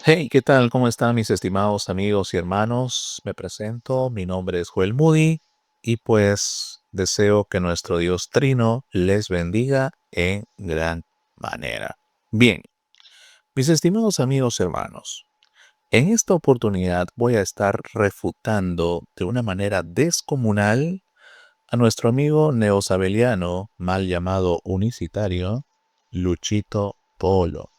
Hey, ¿qué tal? ¿Cómo están mis estimados amigos y hermanos? Me presento, mi nombre es Joel Moody y pues deseo que nuestro Dios Trino les bendiga en gran manera. Bien, mis estimados amigos y hermanos, en esta oportunidad voy a estar refutando de una manera descomunal a nuestro amigo neosabeliano, mal llamado unicitario, Luchito Polo.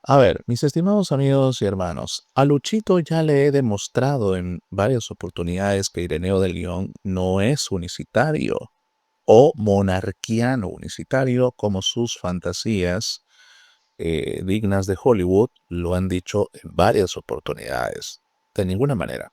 A ver, mis estimados amigos y hermanos, a Luchito ya le he demostrado en varias oportunidades que Ireneo de León no es unicitario o monarquiano unicitario como sus fantasías dignas de Hollywood lo han dicho en varias oportunidades. De ninguna manera.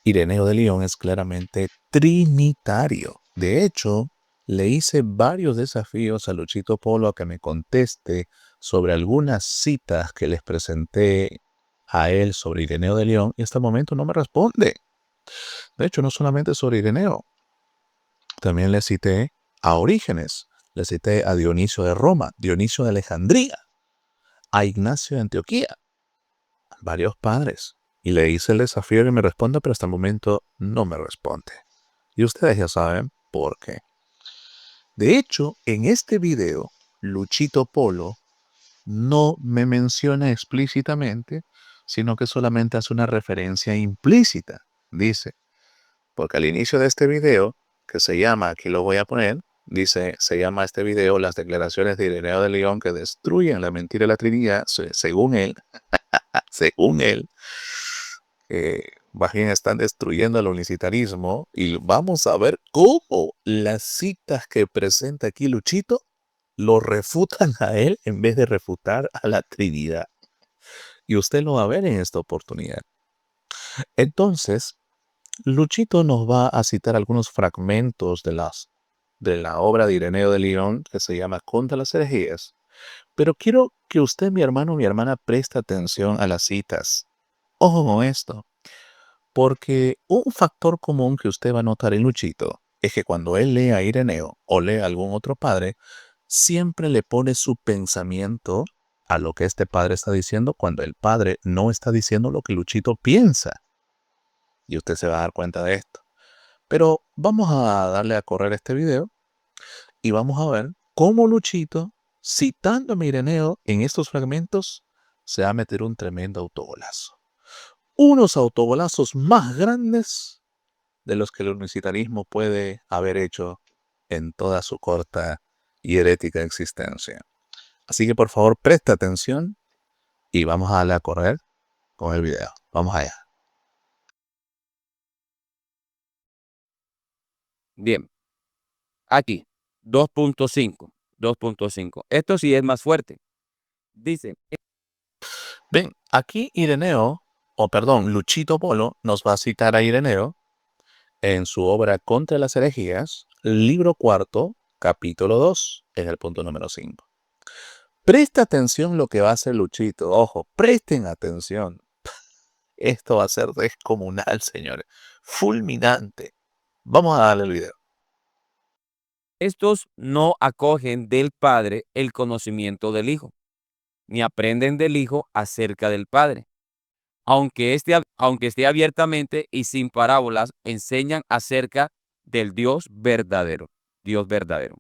Ireneo de León es claramente trinitario. De hecho, le hice varios desafíos a Luchito Polo a que me conteste sobre algunas citas que les presenté a él sobre Ireneo de León y hasta el momento no me responde. De hecho, no solamente sobre Ireneo, también le cité a Orígenes, le cité a Dionisio de Roma, Dionisio de Alejandría, a Ignacio de Antioquía, varios padres. Y le hice el desafío que me responda, pero hasta el momento no me responde. Y ustedes ya saben por qué. De hecho, en este video, Luchito Polo no me menciona explícitamente, sino que solamente hace una referencia implícita. Dice, porque al inicio de este video, que se llama, aquí lo voy a poner, dice, se llama este video Las declaraciones de Ireneo de León que destruyen la mentira de la Trinidad, según él, más bien están destruyendo el unicitarismo y vamos a ver cómo las citas que presenta aquí Luchito lo refutan a él en vez de refutar a la Trinidad. Y usted lo va a ver en esta oportunidad. Entonces, Luchito nos va a citar algunos fragmentos de la obra de Ireneo de León que se llama Contra las herejías. Pero quiero que usted, mi hermano o mi hermana, preste atención a las citas. Ojo con esto. Porque un factor común que usted va a notar en Luchito es que cuando él lee a Ireneo o lee a algún otro padre, siempre le pone su pensamiento a lo que este padre está diciendo cuando el padre no está diciendo lo que Luchito piensa. Y usted se va a dar cuenta de esto. Pero vamos a darle a correr este video y vamos a ver cómo Luchito, citando a Ireneo en estos fragmentos, se va a meter un tremendo autogolazo. Unos autogolazos más grandes de los que el unicitarismo puede haber hecho en toda su corta y herética existencia. Así que por favor presta atención y vamos a darle a correr con el video. Vamos allá. Bien, aquí, 2.5. Esto sí es más fuerte. Dice, Ven, aquí Ireneo, o perdón, Luchito Polo nos va a citar a Ireneo en su obra Contra las herejías, libro cuarto, capítulo 2, en el punto número 5. Presta atención lo que va a hacer Luchito. Ojo, presten atención. Esto va a ser descomunal, señores. Fulminante. Vamos a darle el video. estos no acogen del Padre el conocimiento del Hijo, ni aprenden del Hijo acerca del Padre. Aunque esté abiertamente y sin parábolas, enseñan acerca del Dios verdadero. Dios verdadero.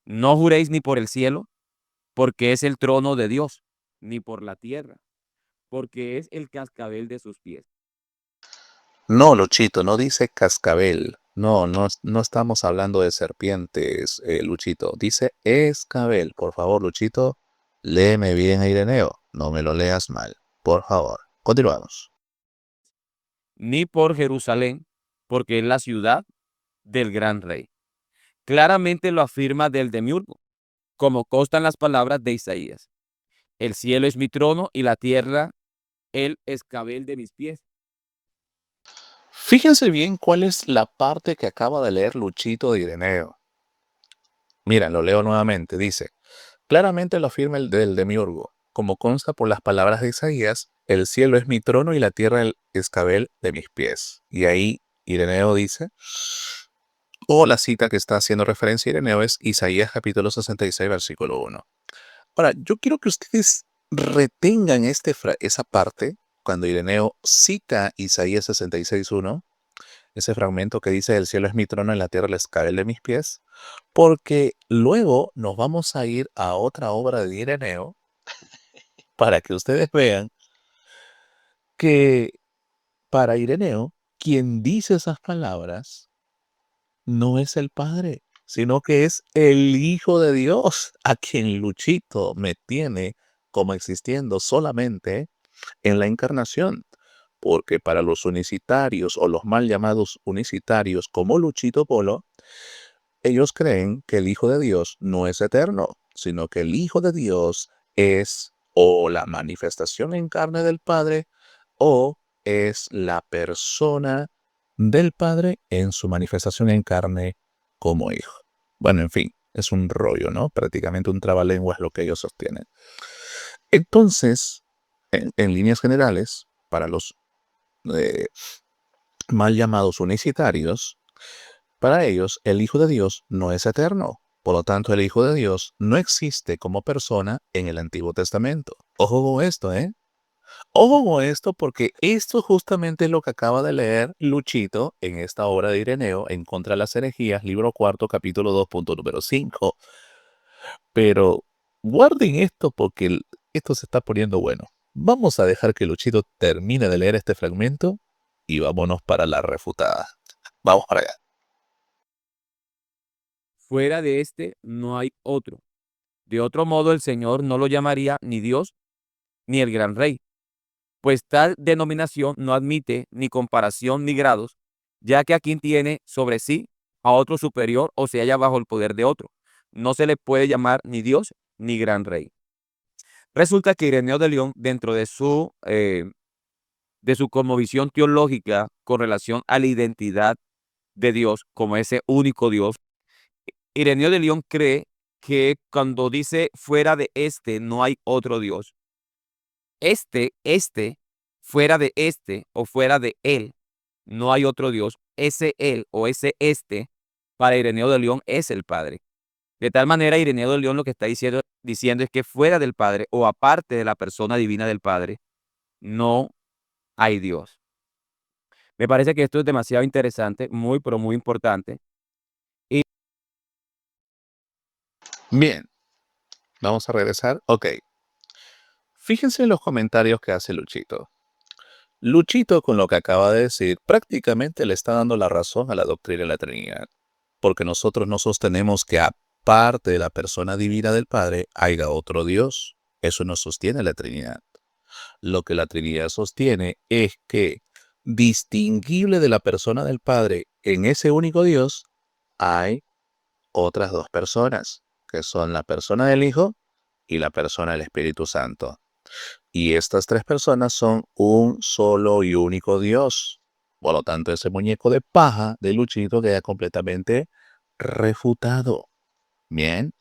No juréis ni por el cielo, porque es el trono de Dios, ni por la tierra, porque es el cascabel de sus pies. No, Luchito, no dice cascabel. No, no, no estamos hablando de serpientes, Luchito. Dice escabel. Por favor, Luchito, léeme bien a Ireneo. No me lo leas mal. Por favor. Continuamos. Ni por Jerusalén, porque es la ciudad del gran rey. Claramente lo afirma del demiurgo, como constan las palabras de Isaías. El cielo es mi trono y la tierra el escabel de mis pies. Fíjense bien cuál es la parte que acaba de leer Luchito de Ireneo. Mira, lo leo nuevamente. Dice, claramente lo afirma el del demiurgo, como consta por las palabras de Isaías, el cielo es mi trono y la tierra el escabel de mis pies. Y ahí Ireneo dice, o la cita que está haciendo referencia a Ireneo es Isaías capítulo 66, versículo 1. Ahora, yo quiero que ustedes retengan esa parte cuando Ireneo cita Isaías 66:1, ese fragmento que dice: el cielo es mi trono y la tierra el escabel de mis pies, porque luego nos vamos a ir a otra obra de Ireneo para que ustedes vean que para Ireneo, quien dice esas palabras no es el Padre, sino que es el Hijo de Dios, a quien Luchito me tiene como existiendo solamente en la encarnación. Porque para los unicitarios o los mal llamados unicitarios como Luchito Polo, ellos creen que el Hijo de Dios no es eterno, sino que el Hijo de Dios es o la manifestación en carne del Padre o es la persona del Padre en su manifestación en carne como Hijo. Bueno, en fin, es un rollo, ¿no? Prácticamente un trabalengua es lo que ellos sostienen. Entonces, en líneas generales, para los eh, mal llamados unicitarios, para ellos el Hijo de Dios no es eterno. Por lo tanto, el Hijo de Dios no existe como persona en el Antiguo Testamento. Ojo con esto, ¿eh? Ojo con esto porque esto justamente es lo que acaba de leer Luchito en esta obra de Ireneo en contra de las herejías, libro cuarto, capítulo 2, punto número 5. Pero guarden esto porque esto se está poniendo bueno. Vamos a dejar que Luchito termine de leer este fragmento y vámonos para la refutada. Vamos para allá. Fuera de este no hay otro. De otro modo, el Señor no lo llamaría ni Dios ni el gran rey, pues tal denominación no admite ni comparación ni grados, ya que a quien tiene sobre sí a otro superior o se halla bajo el poder de otro, no se le puede llamar ni Dios ni gran rey. Resulta que Ireneo de León, dentro de su cosmovisión teológica con relación a la identidad de Dios como ese único Dios, Ireneo de León cree que cuando dice fuera de este no hay otro Dios, fuera de este o fuera de él, no hay otro Dios, ese él o ese para Ireneo de León es el Padre. De tal manera, Ireneo de León lo que está diciendo es que fuera del Padre o aparte de la persona divina del Padre, no hay Dios. Me parece que esto es demasiado interesante, muy, pero muy importante. Y Bien, vamos a regresar. Ok. Fíjense en los comentarios que hace Luchito. Luchito, con lo que acaba de decir, prácticamente le está dando la razón a la doctrina de la Trinidad, porque nosotros no sostenemos que aparte de la persona divina del Padre haya otro Dios. Eso no sostiene la Trinidad. Lo que la Trinidad sostiene es que, distinguible de la persona del Padre en ese único Dios, hay otras dos personas, que son la persona del Hijo y la persona del Espíritu Santo. Y estas tres personas son un solo y único Dios. Por lo tanto, ese muñeco de paja de Luchito queda completamente refutado. Bien,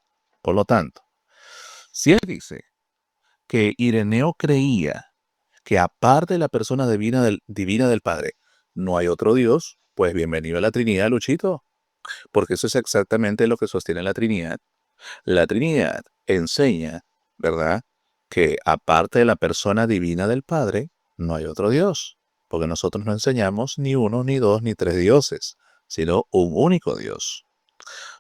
por lo tanto, si él dice que Ireneo creía que aparte de la persona divina del Padre no hay otro Dios, pues bienvenido a la Trinidad, Luchito, porque eso es exactamente lo que sostiene la Trinidad. La Trinidad enseña, ¿verdad?, que aparte de la persona divina del Padre, no hay otro Dios, porque nosotros no enseñamos ni uno, ni dos, ni tres dioses, sino un único Dios.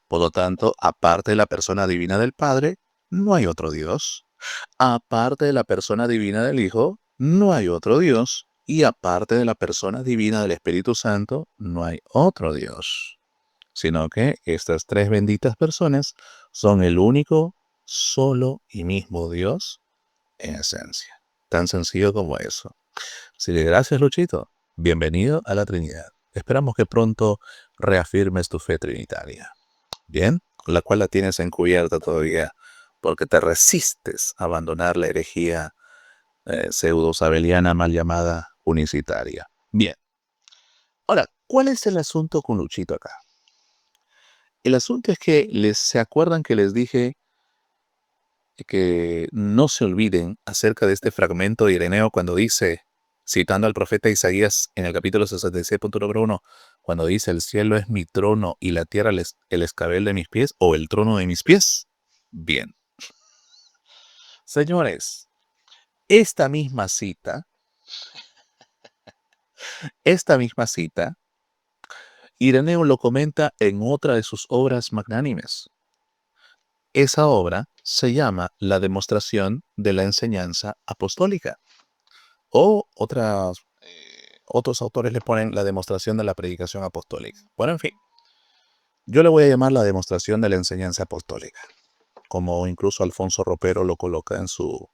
Por lo tanto, aparte de la persona divina del Padre, no hay otro Dios. Aparte de la persona divina del Hijo, no hay otro Dios. Y aparte de la persona divina del Espíritu Santo, no hay otro Dios, sino que estas tres benditas personas son el único, solo y mismo Dios en esencia. Tan sencillo como eso. Así que gracias, Luchito. Bienvenido a la Trinidad. Esperamos que pronto reafirmes tu fe trinitaria. Bien, con la cual la tienes encubierta todavía, porque te resistes a abandonar la herejía pseudo-sabeliana mal llamada unicitaria. Bien. Ahora, ¿cuál es el asunto con Luchito acá? El asunto es que se acuerdan que les dije que no se olviden acerca de este fragmento de Ireneo cuando dice, citando al profeta Isaías en el capítulo 66.1, cuando dice, el cielo es mi trono y la tierra el escabel de mis pies, o el trono de mis pies. Bien. Señores, esta misma cita, Ireneo lo comenta en otra de sus obras magnánimes. Esa obra se llama La demostración de la enseñanza apostólica. O otros autores le ponen la demostración de la predicación apostólica. Bueno, en fin, yo le voy a llamar la demostración de la enseñanza apostólica, como incluso Alfonso Ropero lo coloca en sus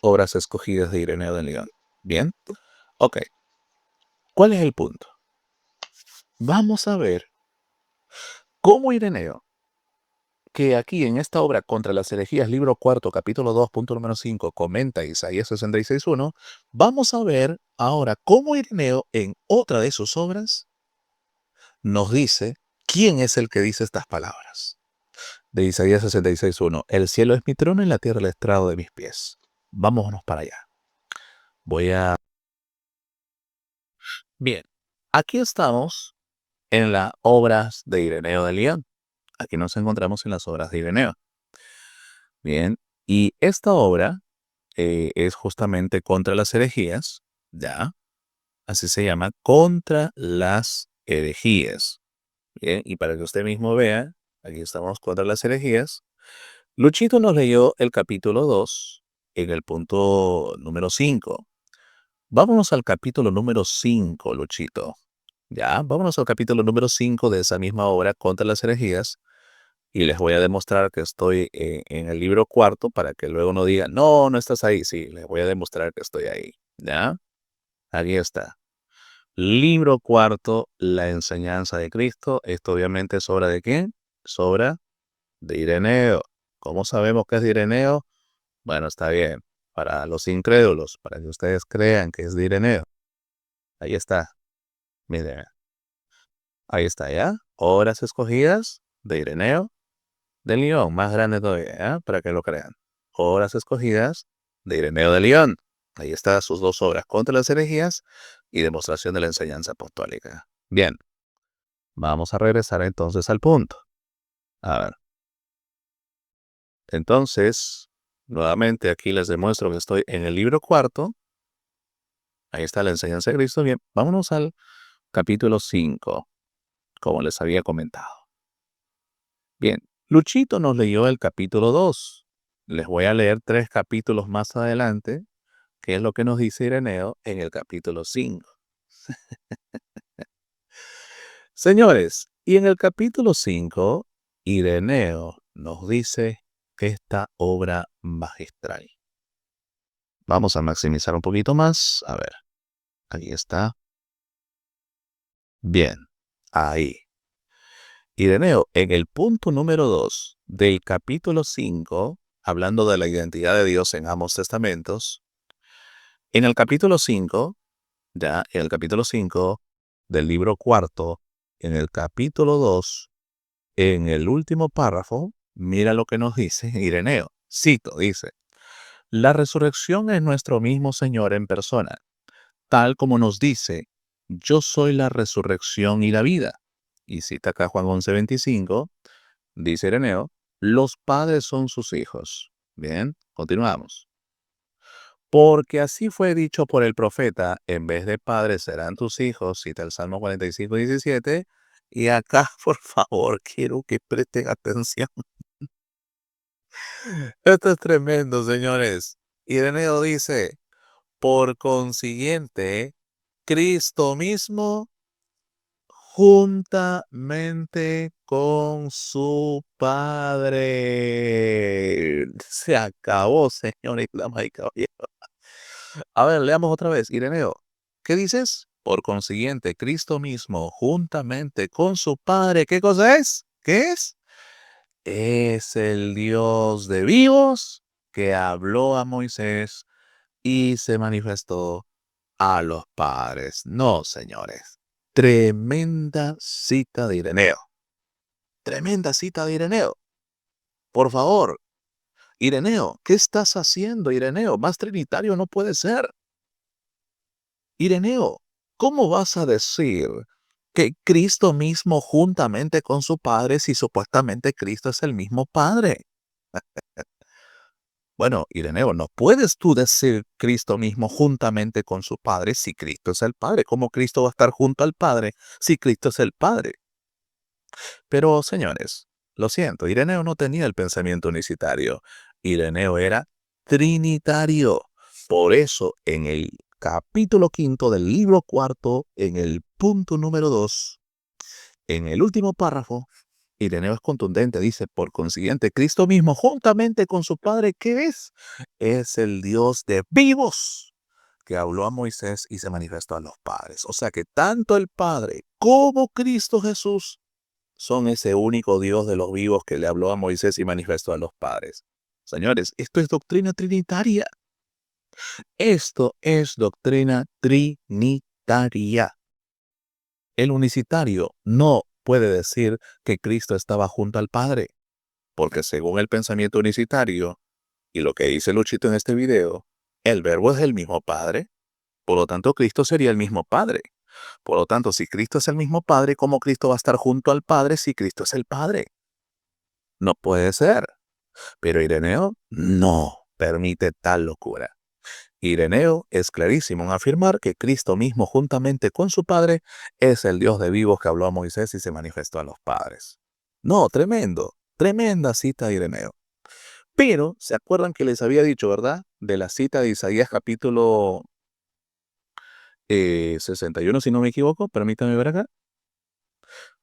obras escogidas de Ireneo de León. Bien, ok. ¿Cuál es el punto? Vamos a ver cómo Ireneo, que aquí en esta obra Contra las herejías, libro cuarto, capítulo 2, punto número 5, comenta Isaías 66.1, vamos a ver ahora cómo Ireneo en otra de sus obras nos dice quién es el que dice estas palabras. De Isaías 66.1, el cielo es mi trono y la tierra el estrado de mis pies. Vámonos para allá. Bien, aquí estamos en las obras de Ireneo de León. Aquí nos encontramos en las obras de Ireneo. Bien, y esta obra es justamente contra las herejías, ¿ya? Así se llama, contra las herejías. Bien, y para que usted mismo vea, aquí estamos contra las herejías. Luchito nos leyó el capítulo 2 en el punto número 5. Vámonos al capítulo número 5, Luchito. Ya, vámonos al capítulo número 5 de esa misma obra, Contra las herejías, y les voy a demostrar que estoy en el libro cuarto para que luego no digan, no, no estás ahí. Sí, les voy a demostrar que estoy ahí. ¿Ya? Aquí está. Libro cuarto, la enseñanza de Cristo. Esto obviamente es obra de quién? Es obra de Ireneo. ¿Cómo sabemos que es de Ireneo? Bueno, está bien. Para los incrédulos, para que ustedes crean que es de Ireneo. Ahí está. Miren, ahí está, ¿ya? Obras escogidas de Ireneo de León, más grande todavía, ¿ya? Para que lo crean. Obras escogidas de Ireneo de León. Ahí están sus dos obras, Contra las herejías y Demostración de la enseñanza apostólica. Bien, vamos a regresar entonces al punto. A ver. Entonces, nuevamente aquí les demuestro que estoy en el libro cuarto. Ahí está la enseñanza de Cristo. Bien, vámonos al capítulo 5, como les había comentado. Bien, Luchito nos leyó el capítulo 2. Les voy a leer 3 capítulos más adelante, que es lo que nos dice Ireneo en el capítulo 5. Señores, y en el capítulo 5, Ireneo nos dice que esta obra magistral. Vamos a maximizar un poquito más. A ver, ahí está. Bien, ahí. Ireneo, en el punto número 2 del capítulo 5, hablando de la identidad de Dios en ambos testamentos, en el capítulo 5, ya, en el capítulo 5 del libro cuarto, en el capítulo 2, en el último párrafo, mira lo que nos dice Ireneo. Cito, dice, la resurrección es nuestro mismo Señor en persona, tal como nos dice, yo soy la resurrección y la vida. Y cita acá Juan 11:25, dice Ireneo, los padres son sus hijos. Bien, continuamos. Porque así fue dicho por el profeta, en vez de padres serán tus hijos, cita el Salmo 45:17. Y acá, por favor, quiero que presten atención. Esto es tremendo, señores. Ireneo dice, por consiguiente, Cristo mismo, juntamente con su Padre. Se acabó, señores, damas y caballeros. A ver, leamos otra vez. Ireneo, ¿qué dices? Por consiguiente, Cristo mismo, juntamente con su Padre, ¿qué cosa es? ¿Qué es? Es el Dios de vivos que habló a Moisés y se manifestó a los padres. No, señores. Tremenda cita de Ireneo. Tremenda cita de Ireneo. Por favor, Ireneo, ¿qué estás haciendo, Ireneo? Más trinitario no puede ser. Ireneo, ¿cómo vas a decir que Cristo mismo juntamente con su Padre si supuestamente Cristo es el mismo Padre? Bueno, Ireneo, no puedes tú decir Cristo mismo juntamente con su Padre si Cristo es el Padre. ¿Cómo Cristo va a estar junto al Padre si Cristo es el Padre? Pero, señores, lo siento, Ireneo no tenía el pensamiento unicitario. Ireneo era trinitario. Por eso, en el capítulo 5 del libro 4, en el punto número 2, en el último párrafo, Ireneo es contundente, dice, por consiguiente, Cristo mismo, juntamente con su Padre, ¿qué es? Es el Dios de vivos, que habló a Moisés y se manifestó a los padres. O sea que tanto el Padre como Cristo Jesús son ese único Dios de los vivos que le habló a Moisés y manifestó a los padres. Señores, esto es doctrina trinitaria. Esto es doctrina trinitaria. El unicitario no puede decir que Cristo estaba junto al Padre, porque según el pensamiento unicitario y lo que dice Luchito en este video, el verbo es el mismo Padre, por lo tanto Cristo sería el mismo Padre. Por lo tanto, si Cristo es el mismo Padre, ¿cómo Cristo va a estar junto al Padre si Cristo es el Padre? No puede ser. Pero Ireneo no permite tal locura. Ireneo es clarísimo en afirmar que Cristo mismo, juntamente con su Padre, es el Dios de vivos que habló a Moisés y se manifestó a los padres. No, tremendo, tremenda cita de Ireneo. Pero, ¿se acuerdan que les había dicho, verdad? De la cita de Isaías capítulo 61, si no me equivoco. Permítame ver acá.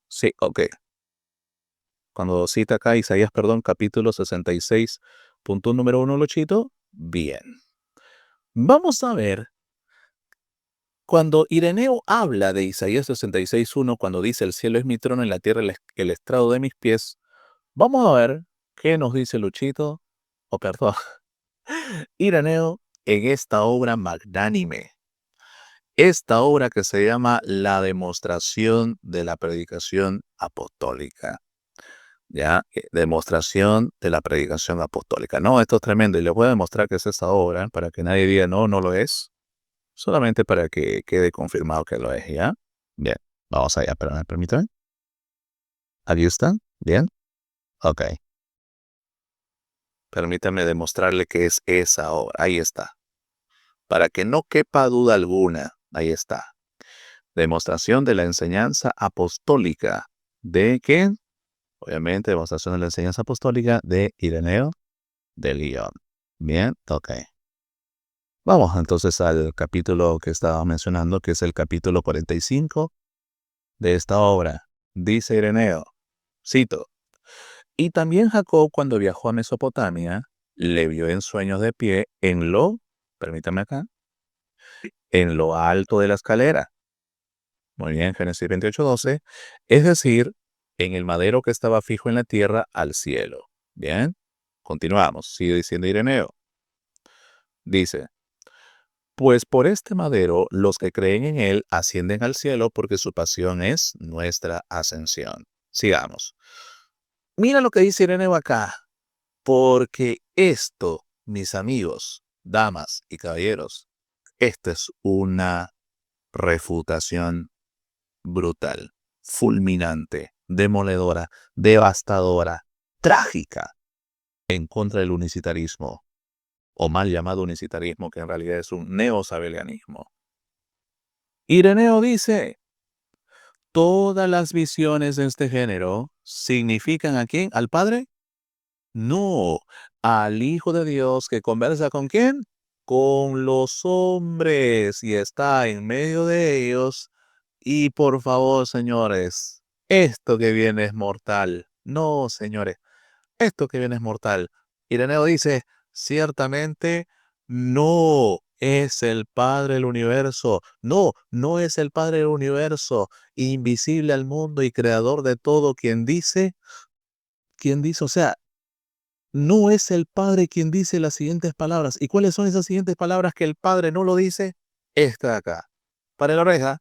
Sí, ok. Cuando cita acá Isaías, perdón, capítulo 66, punto número 1, Luchito. Bien. Vamos a ver. Cuando Ireneo habla de Isaías 66:1, cuando dice el cielo es mi trono y la tierra el estrado de mis pies, vamos a ver qué nos dice Luchito, o perdón, Ireneo en esta obra magnánime. Esta obra que se llama La demostración de la predicación apostólica. ¿Ya? Demostración de la predicación apostólica. No, esto es tremendo y les voy a demostrar que es esta obra para que nadie diga no, no lo es. Solamente para que quede confirmado que lo es, ¿ya? Bien, vamos allá, perdón, permítame. ¿Aquí están? Bien, ok. Permítame demostrarle que es esa obra. Ahí está. Para que no quepa duda alguna, ahí está. Demostración de la enseñanza apostólica. ¿De quién? Obviamente, demostración de la enseñanza apostólica de Ireneo de Lyon. Bien, ok. Vamos entonces al capítulo que estaba mencionando, que es el capítulo 45 de esta obra. Dice Ireneo, cito, y también Jacob cuando viajó a Mesopotamia, le vio en sueños de pie permítame acá, en lo alto de la escalera. Muy bien, Génesis 28:12, es decir, en el madero que estaba fijo en la tierra al cielo. Bien, continuamos, sigue diciendo Ireneo. Dice, pues por este madero los que creen en él ascienden al cielo porque su pasión es nuestra ascensión. Sigamos. Mira lo que dice Ireneo acá. Porque esto, mis amigos, damas y caballeros, esta es una refutación brutal, fulminante, demoledora, devastadora, trágica en contra del unicitarismo, o mal llamado unicitarismo, que en realidad es un neosabelianismo. Ireneo dice, todas las visiones de este género significan ¿a quién? ¿Al Padre? No, al Hijo de Dios que conversa ¿con quién? Con los hombres y está en medio de ellos. Y por favor, señores, esto que viene es mortal. No, señores, esto que viene es mortal. Ireneo dice, ciertamente no es el Padre del universo. No, no es el Padre del universo, invisible al mundo y creador de todo, o sea, no es el Padre quien dice las siguientes palabras. ¿Y cuáles son esas siguientes palabras que el Padre no lo dice? Esta de acá. Para la oreja.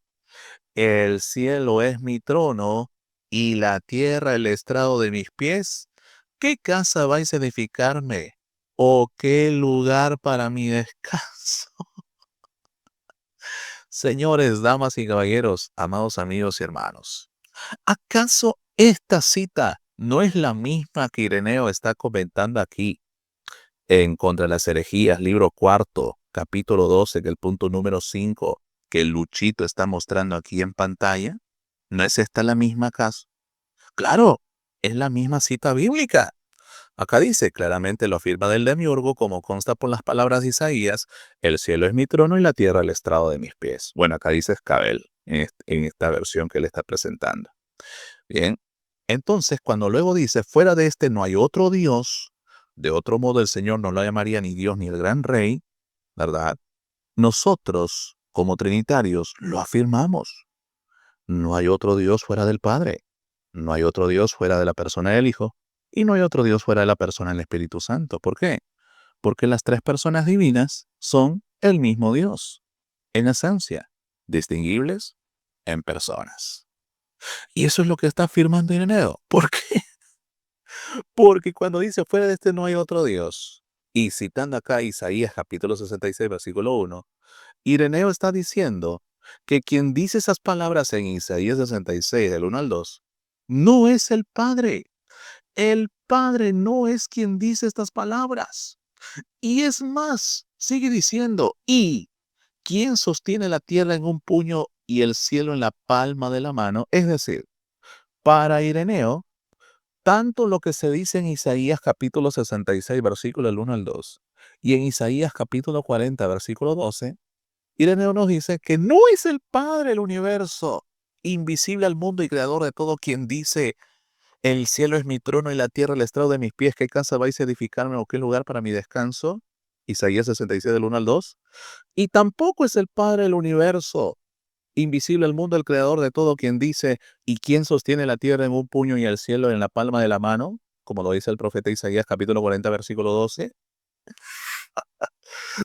El cielo es mi trono y la tierra el estrado de mis pies. ¿Qué casa vais a edificarme? ¿O qué lugar para mi descanso? Señores, damas y caballeros, amados amigos y hermanos, ¿acaso esta cita no es la misma que Ireneo está comentando aquí? En Contra las herejías, libro cuarto, capítulo 12, que el punto número 5, que Luchito está mostrando aquí en pantalla, ¿no es esta la misma acaso? Claro, es la misma cita bíblica. Acá dice, claramente lo afirma del demiurgo, como consta por las palabras de Isaías, el cielo es mi trono y la tierra el estrado de mis pies. Bueno, acá dice Escabel, en esta versión que le está presentando. Bien, entonces cuando luego dice, fuera de este no hay otro Dios, de otro modo el Señor no lo llamaría ni Dios ni el gran rey, ¿verdad? Nosotros, como trinitarios, lo afirmamos. No hay otro Dios fuera del Padre. No hay otro Dios fuera de la persona del Hijo. Y no hay otro Dios fuera de la persona del Espíritu Santo. ¿Por qué? Porque las tres personas divinas son el mismo Dios, en esencia, distinguibles en personas. Y eso es lo que está afirmando Ireneo. ¿Por qué? Porque cuando dice fuera de este no hay otro Dios, y citando acá Isaías capítulo 66, versículo 1, Ireneo está diciendo que quien dice esas palabras en Isaías 66, del 1 al 2, no es el Padre. El Padre no es quien dice estas palabras. Y es más, sigue diciendo, ¿y quién sostiene la tierra en un puño y el cielo en la palma de la mano? Es decir, para Ireneo, tanto lo que se dice en Isaías capítulo 66, versículo del 1 al 2, y en Isaías capítulo 40, versículo 12, Ireneo nos dice que no es el Padre del universo, invisible al mundo y creador de todo, quien dice, el cielo es mi trono y la tierra el estrado de mis pies, ¿qué casa vais a edificarme o qué lugar para mi descanso? Isaías 66, del 1 al 2. Y tampoco es el Padre del universo, invisible al mundo, el creador de todo, quien dice, ¿y quién sostiene la tierra en un puño y el cielo en la palma de la mano? Como lo dice el profeta Isaías capítulo 40, versículo 12.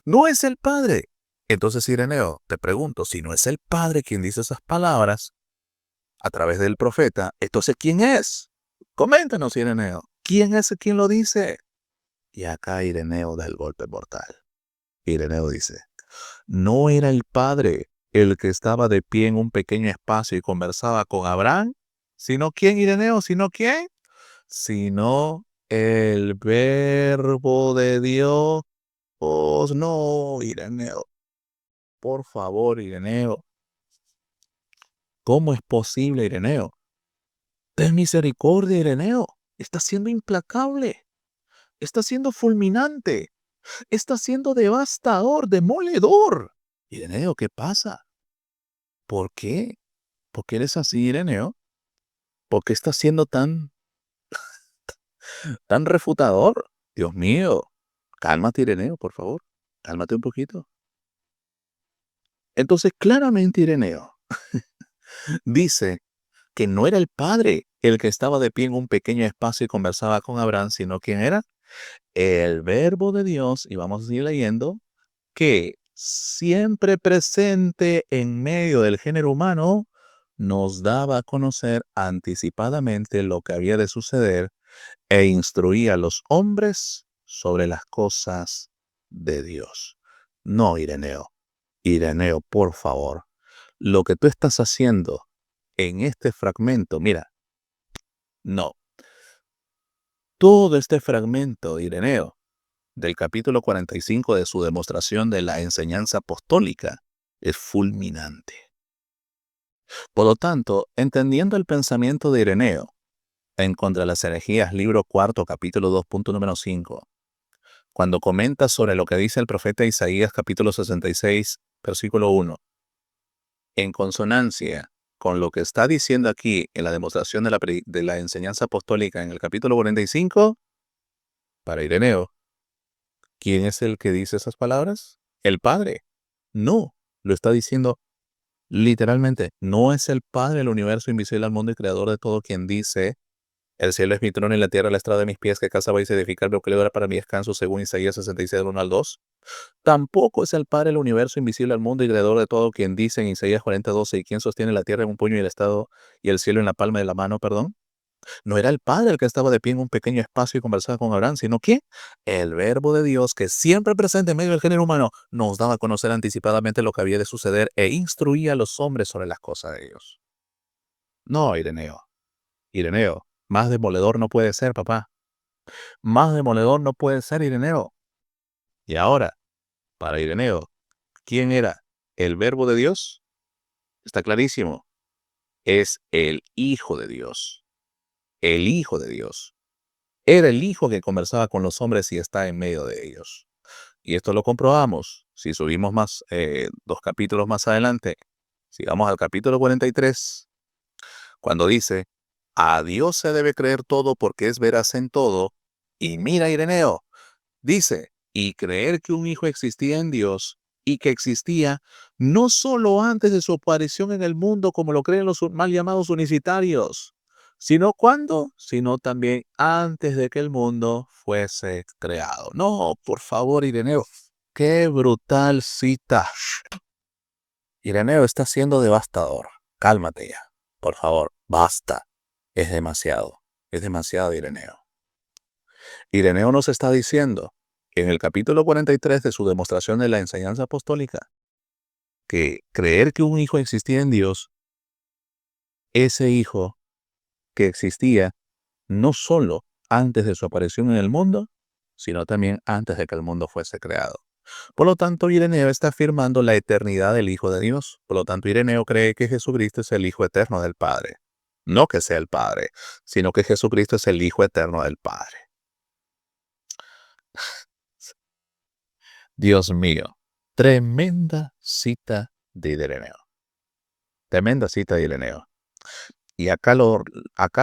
No es el Padre. Entonces, Ireneo, te pregunto, si no es el Padre quien dice esas palabras a través del profeta, entonces, ¿quién es? Coméntanos, Ireneo. ¿Quién es quien lo dice? Y acá Ireneo da el golpe mortal. Ireneo dice, ¿no era el Padre el que estaba de pie en un pequeño espacio y conversaba con Abraham? ¿Sino quién, Ireneo? ¿Sino quién? Sino el Verbo de Dios. Oh, no, Ireneo. Por favor, Ireneo. ¿Cómo es posible, Ireneo? Ten misericordia, Ireneo. Está siendo implacable. Está siendo fulminante. Está siendo devastador, demoledor. Ireneo, ¿qué pasa? ¿Por qué? ¿Por qué eres así, Ireneo? ¿Por qué estás siendo tan refutador? Dios mío. Cálmate, Ireneo, por favor. Cálmate un poquito. Entonces, claramente, Ireneo dice que no era el Padre el que estaba de pie en un pequeño espacio y conversaba con Abraham, sino ¿quién era? El Verbo de Dios, y vamos a seguir leyendo, que siempre presente en medio del género humano, nos daba a conocer anticipadamente lo que había de suceder e instruía a los hombres sobre las cosas de Dios. No, Ireneo. Ireneo, por favor, lo que tú estás haciendo en este fragmento, mira, no, todo este fragmento, Ireneo, del capítulo 45 de su demostración de la enseñanza apostólica, es fulminante. Por lo tanto, entendiendo el pensamiento de Ireneo, en Contra las herejías, libro cuarto, capítulo 2, punto número 5, cuando comenta sobre lo que dice el profeta Isaías, capítulo 66, versículo 1, en consonancia con lo que está diciendo aquí en la demostración de la enseñanza apostólica en el capítulo 45, para Ireneo, ¿quién es el que dice esas palabras? El Padre. No, lo está diciendo literalmente. No es el Padre del universo invisible al mundo y creador de todo quien dice, el cielo es mi trono y la tierra la estrada de mis pies, que casa vais a edificar, que le dará para mi descanso, según Isaías 66, del 1 al 2. Tampoco es el Padre del universo invisible al mundo y creador de todo quien dice en Isaías 40, 12, y quien sostiene la tierra en un puño y el estado y el cielo en la palma de la mano, perdón. No era el Padre el que estaba de pie en un pequeño espacio y conversaba con Abraham, sino que el Verbo de Dios, que siempre presente en medio del género humano, nos daba a conocer anticipadamente lo que había de suceder e instruía a los hombres sobre las cosas de Dios. No, Ireneo. Ireneo, más demoledor no puede ser, papá. Más demoledor no puede ser, Ireneo. Y ahora, para Ireneo, ¿quién era el verbo de Dios? Está clarísimo. Es el Hijo de Dios. El Hijo de Dios. Era el Hijo que conversaba con los hombres y está en medio de ellos. Y esto lo comprobamos. Si subimos más, 2 capítulos más adelante, sigamos al capítulo 43, cuando dice, a Dios se debe creer todo porque es veraz en todo. Y mira, Ireneo, dice, y creer que un hijo existía en Dios y que existía no solo antes de su aparición en el mundo, como lo creen los mal llamados unicitarios, sino cuando, sino también antes de que el mundo fuese creado. No, por favor, Ireneo, qué brutal cita. Ireneo está siendo devastador. Cálmate ya, por favor, basta. Es demasiado, Ireneo. Ireneo nos está diciendo en el capítulo 43 de su demostración de la enseñanza apostólica que creer que un hijo existía en Dios, ese hijo que existía no solo antes de su aparición en el mundo, sino también antes de que el mundo fuese creado. Por lo tanto, Ireneo está afirmando la eternidad del Hijo de Dios. Por lo tanto, Ireneo cree que Jesucristo es el Hijo eterno del Padre. No que sea el Padre, sino que Jesucristo es el Hijo eterno del Padre. Dios mío, tremenda cita de Ireneo. Tremenda cita de Ireneo. Y acá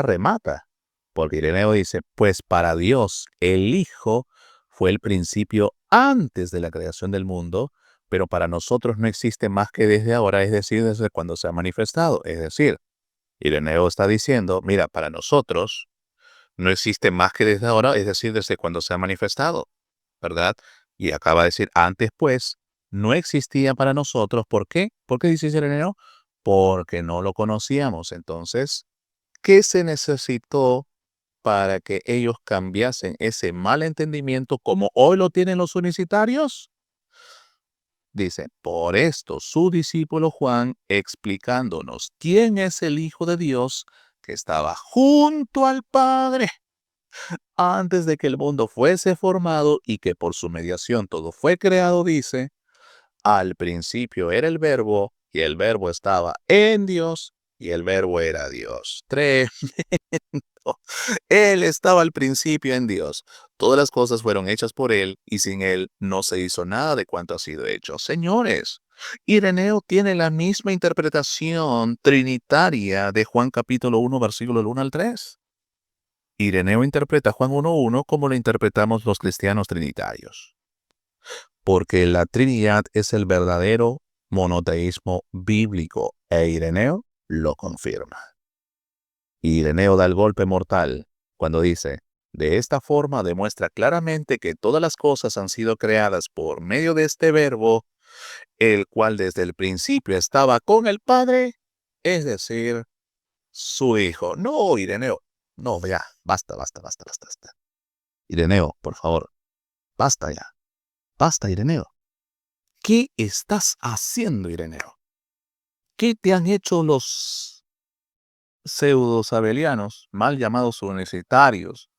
remata, porque Ireneo dice, pues para Dios el Hijo fue el principio antes de la creación del mundo, pero para nosotros no existe más que desde ahora, es decir, desde cuando se ha manifestado. Es decir, Ireneo está diciendo, mira, para nosotros no existe más que desde ahora, es decir, desde cuando se ha manifestado, ¿verdad? Y acaba de decir, antes pues, no existía para nosotros. ¿Por qué? ¿Por qué dice Ireneo? Porque no lo conocíamos. Entonces, ¿qué se necesitó para que ellos cambiasen ese mal entendimiento como hoy lo tienen los unicitarios? Dice, por esto su discípulo Juan, explicándonos quién es el Hijo de Dios que estaba junto al Padre antes de que el mundo fuese formado y que por su mediación todo fue creado, dice, al principio era el verbo y el verbo estaba en Dios y el verbo era Dios. Él estaba al principio en Dios. Todas las cosas fueron hechas por Él y sin Él no se hizo nada de cuanto ha sido hecho. Señores, Ireneo tiene la misma interpretación trinitaria de Juan capítulo 1, versículo del 1 al 3. Ireneo interpreta Juan 1:1 como lo interpretamos los cristianos trinitarios, porque la Trinidad es el verdadero monoteísmo bíblico e Ireneo lo confirma. Ireneo da el golpe mortal cuando dice, de esta forma demuestra claramente que todas las cosas han sido creadas por medio de este verbo, el cual desde el principio estaba con el Padre, es decir, su Hijo. No, Ireneo, no, ya, basta, basta, basta, basta, basta. Ireneo, por favor, basta ya, basta, Ireneo. ¿Qué estás haciendo, Ireneo? ¿Qué te han hecho los pseudo-sabelianos, mal llamados unicitarios,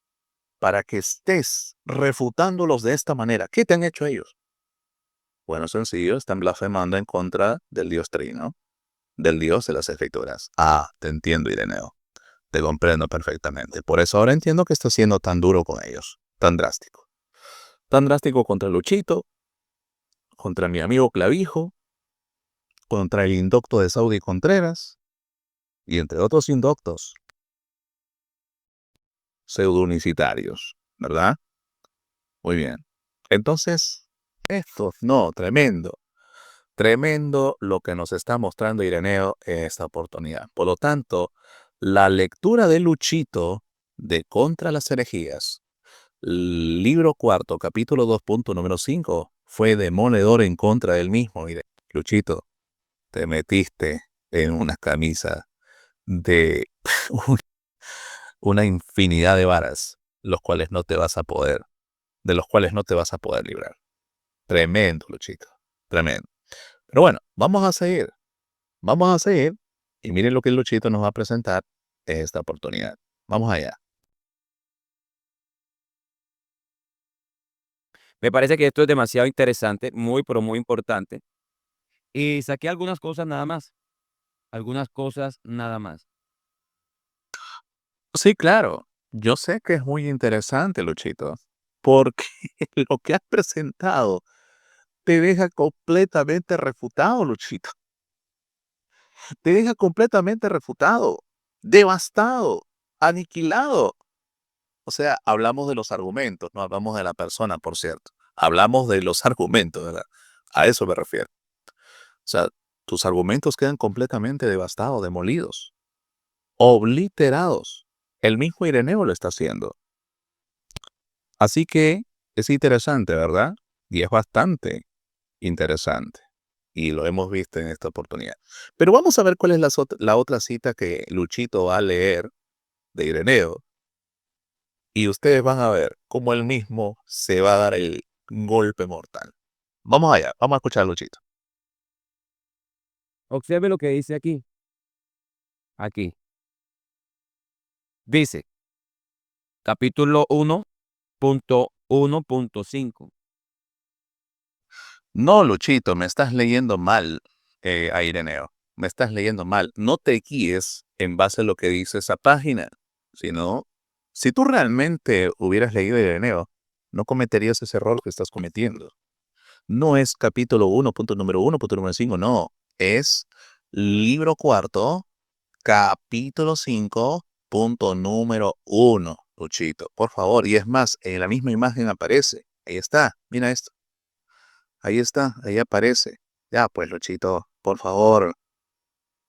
para que estés refutándolos de esta manera? ¿Qué te han hecho ellos? Bueno, sencillo, están blasfemando en contra del Dios Trino, del Dios de las Escrituras. Ah, te entiendo, Ireneo. Te comprendo perfectamente. Por eso ahora entiendo que estás siendo tan duro con ellos, tan drástico. Tan drástico contra Luchito, contra mi amigo Clavijo, contra el indocto de Saudi Contreras, y entre otros indoctos pseudo-unicitarios, ¿verdad? Muy bien. Entonces, esto, no, tremendo. Tremendo lo que nos está mostrando Ireneo en esta oportunidad. Por lo tanto, la lectura de Luchito de Contra las herejías, libro cuarto, capítulo 2, punto número 5, fue demoledor en contra del mismo. Y Luchito, te metiste en una camisa de una infinidad de varas, los cuales no te vas a poder, de los cuales no te vas a poder librar. Tremendo, Luchito, tremendo. Pero bueno, vamos a seguir, y miren lo que el Luchito nos va a presentar en esta oportunidad. Vamos allá. Me parece que esto es demasiado interesante, muy, pero muy importante. Y saqué algunas cosas nada más, algunas cosas nada más. Sí, claro. Yo sé que es muy interesante, Luchito, porque lo que has presentado te deja completamente refutado, Luchito. Te deja completamente refutado, devastado, aniquilado. O sea, hablamos de los argumentos, no hablamos de la persona, por cierto. Hablamos de los argumentos, ¿verdad? A eso me refiero. O sea, tus argumentos quedan completamente devastados, demolidos, obliterados. El mismo Ireneo lo está haciendo. Así que es interesante, ¿verdad? Y es bastante interesante. Y lo hemos visto en esta oportunidad. Pero vamos a ver cuál es la otra cita que Luchito va a leer de Ireneo. Y ustedes van a ver cómo él mismo se va a dar el golpe mortal. Vamos allá, vamos a escuchar a Luchito. Observe lo que dice aquí. Aquí. Dice, capítulo 1.1.5. No, Luchito, me estás leyendo mal, a Ireneo. Me estás leyendo mal. No te guíes en base a lo que dice esa página, sino, si tú realmente hubieras leído Ireneo, no cometerías ese error que estás cometiendo. No es capítulo 1, punto número 5, no. Es libro cuarto, capítulo 5, punto número 1, Luchito. Por favor, y es más, en la misma imagen aparece. Ahí está, mira esto. Ahí está, ahí aparece. Ya, pues, Luchito, por favor,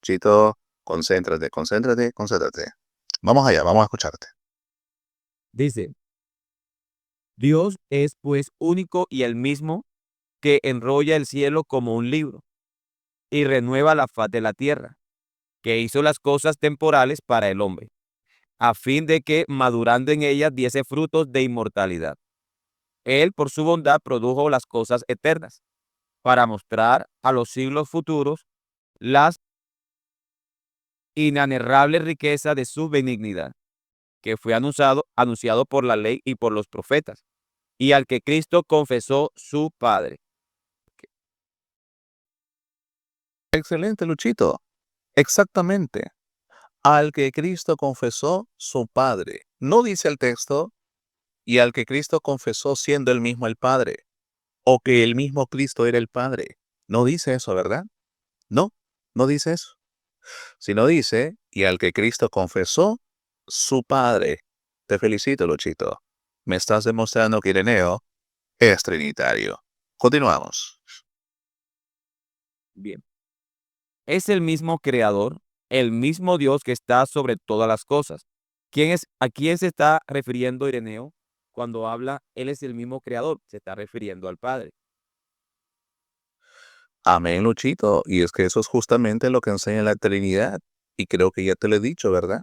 Luchito, concéntrate, concéntrate, concéntrate. Vamos allá, vamos a escucharte. Dice, Dios es pues único y el mismo que enrolla el cielo como un libro y renueva la faz de la tierra, que hizo las cosas temporales para el hombre, a fin de que, madurando en ellas, diese frutos de inmortalidad. Él, por su bondad, produjo las cosas eternas, para mostrar a los siglos futuros las inanerrables riquezas de su benignidad, que fue anunciado por la ley y por los profetas, y al que Cristo confesó su Padre. Excelente, Luchito. Exactamente. Al que Cristo confesó su Padre. No dice el texto, y al que Cristo confesó siendo él mismo el Padre, o que el mismo Cristo era el Padre. No dice eso, ¿verdad? No, no dice eso. Sino dice, y al que Cristo confesó su Padre. Te felicito, Luchito. Me estás demostrando que Ireneo es trinitario. Continuamos. Bien. Es el mismo creador, el mismo Dios que está sobre todas las cosas. ¿A quién se está refiriendo Ireneo cuando habla, él es el mismo creador? Se está refiriendo al Padre. Amén, Luchito. Y es que eso es justamente lo que enseña la Trinidad. Y creo que ya te lo he dicho, ¿verdad?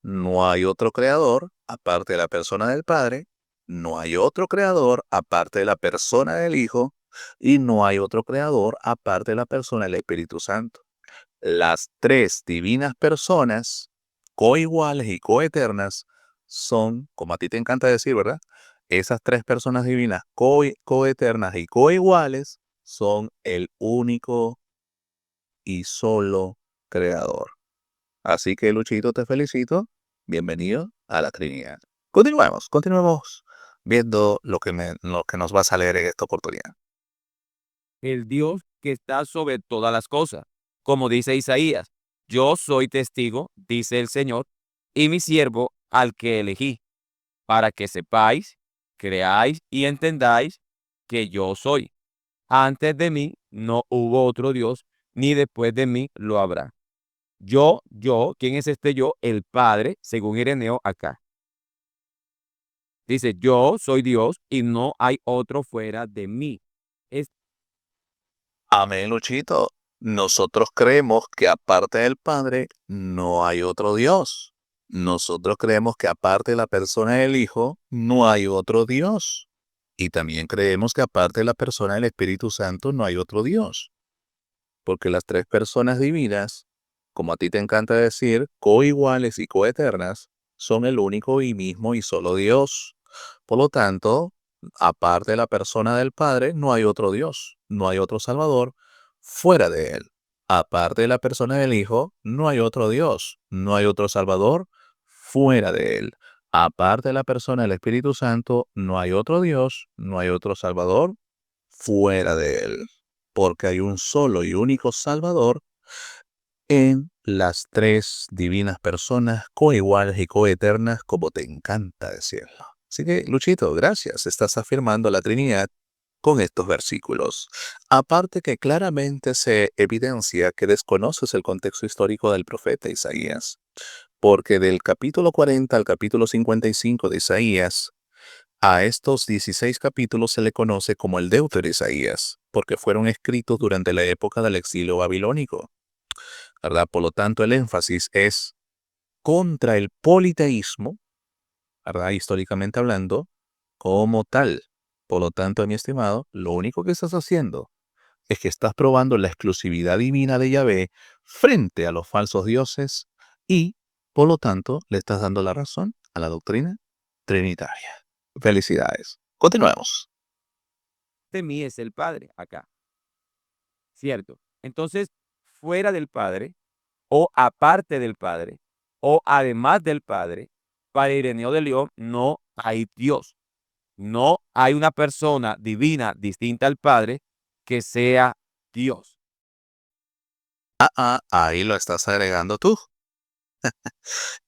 No hay otro creador aparte de la persona del Padre. No hay otro creador aparte de la persona del Hijo. Y no hay otro creador aparte de la persona del Espíritu Santo. Las tres divinas personas, coiguales y coeternas, son, como a ti te encanta decir, ¿verdad? Esas tres personas divinas, coeternas y coiguales, son el único y solo creador. Así que, Luchito, te felicito. Bienvenido a la Trinidad. Continuemos viendo lo que nos va a salir en esta oportunidad. El Dios que está sobre todas las cosas. Como dice Isaías, yo soy testigo, dice el Señor, y mi siervo al que elegí, para que sepáis, creáis y entendáis que yo soy. Antes de mí no hubo otro Dios, ni después de mí lo habrá. ¿Quién es este yo? El Padre, según Ireneo acá. Dice, yo soy Dios y no hay otro fuera de mí. Es Amén, Luchito. Nosotros creemos que aparte del Padre no hay otro Dios. Nosotros creemos que aparte de la persona del Hijo no hay otro Dios. Y también creemos que aparte de la persona del Espíritu Santo no hay otro Dios. Porque las tres personas divinas, como a ti te encanta decir, coiguales y coeternas, son el único y mismo y solo Dios. Por lo tanto, Aparte de la persona del Padre, no hay otro Dios, no hay otro Salvador fuera de Él. Aparte de la persona del Hijo, no hay otro Dios, no hay otro Salvador fuera de Él. Aparte de la persona del Espíritu Santo, no hay otro Dios, no hay otro Salvador fuera de Él. Porque hay un solo y único Salvador en las tres divinas personas coiguales y coeternas, como te encanta decirlo. Así que, Luchito, gracias. Estás afirmando la Trinidad con estos versículos. Aparte que claramente se evidencia que desconoces el contexto histórico del profeta Isaías, porque del capítulo 40 al capítulo 55 de Isaías, a estos 16 capítulos se le conoce como el Deutero Isaías, porque fueron escritos durante la época del exilio babilónico, ¿verdad? Por lo tanto, el énfasis es contra el politeísmo, ¿verdad? Históricamente hablando, como tal. Por lo tanto, mi estimado, lo único que estás haciendo es que estás probando la exclusividad divina de Yahvé frente a los falsos dioses y, por lo tanto, le estás dando la razón a la doctrina trinitaria. Felicidades. Continuemos. De mí es el Padre acá, ¿cierto? Entonces, fuera del Padre, o aparte del Padre, o además del Padre, para Ireneo de León no hay Dios. No hay una persona divina distinta al Padre que sea Dios. Ahí lo estás agregando tú.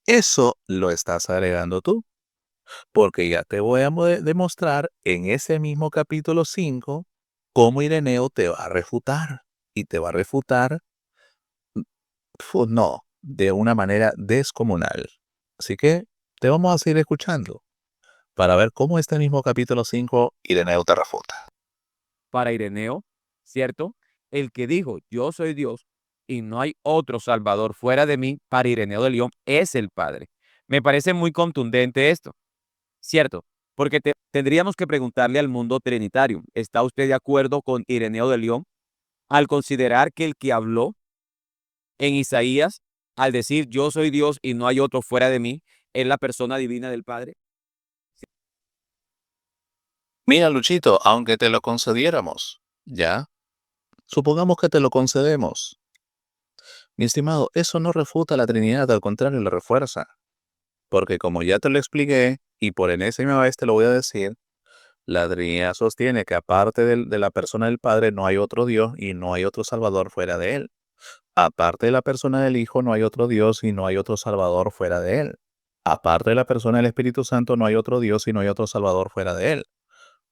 Eso lo estás agregando tú. Porque ya te voy a demostrar en ese mismo capítulo 5 cómo Ireneo te va a refutar. Y te va a refutar, no, de una manera descomunal. Así que te vamos a seguir escuchando para ver cómo este mismo capítulo 5 Ireneo te refuta. Para Ireneo, ¿cierto? El que dijo, yo soy Dios y no hay otro Salvador fuera de mí, para Ireneo de León, es el Padre. Me parece muy contundente esto, ¿cierto? Porque tendríamos que preguntarle al mundo trinitario, ¿está usted de acuerdo con Ireneo de León al considerar que el que habló en Isaías, al decir yo soy Dios y no hay otro fuera de mí, es la persona divina del Padre? Mira, Luchito, aunque te lo concediéramos, ¿ya? Supongamos que te lo concedemos. Mi estimado, eso no refuta la Trinidad, al contrario, la refuerza. Porque como ya te lo expliqué, y por enésima vez te lo voy a decir, la Trinidad sostiene que aparte de la persona del Padre no hay otro Dios y no hay otro Salvador fuera de Él. Aparte de la persona del Hijo no hay otro Dios y no hay otro Salvador fuera de Él. Aparte de la persona del Espíritu Santo no hay otro Dios y no hay otro Salvador fuera de Él.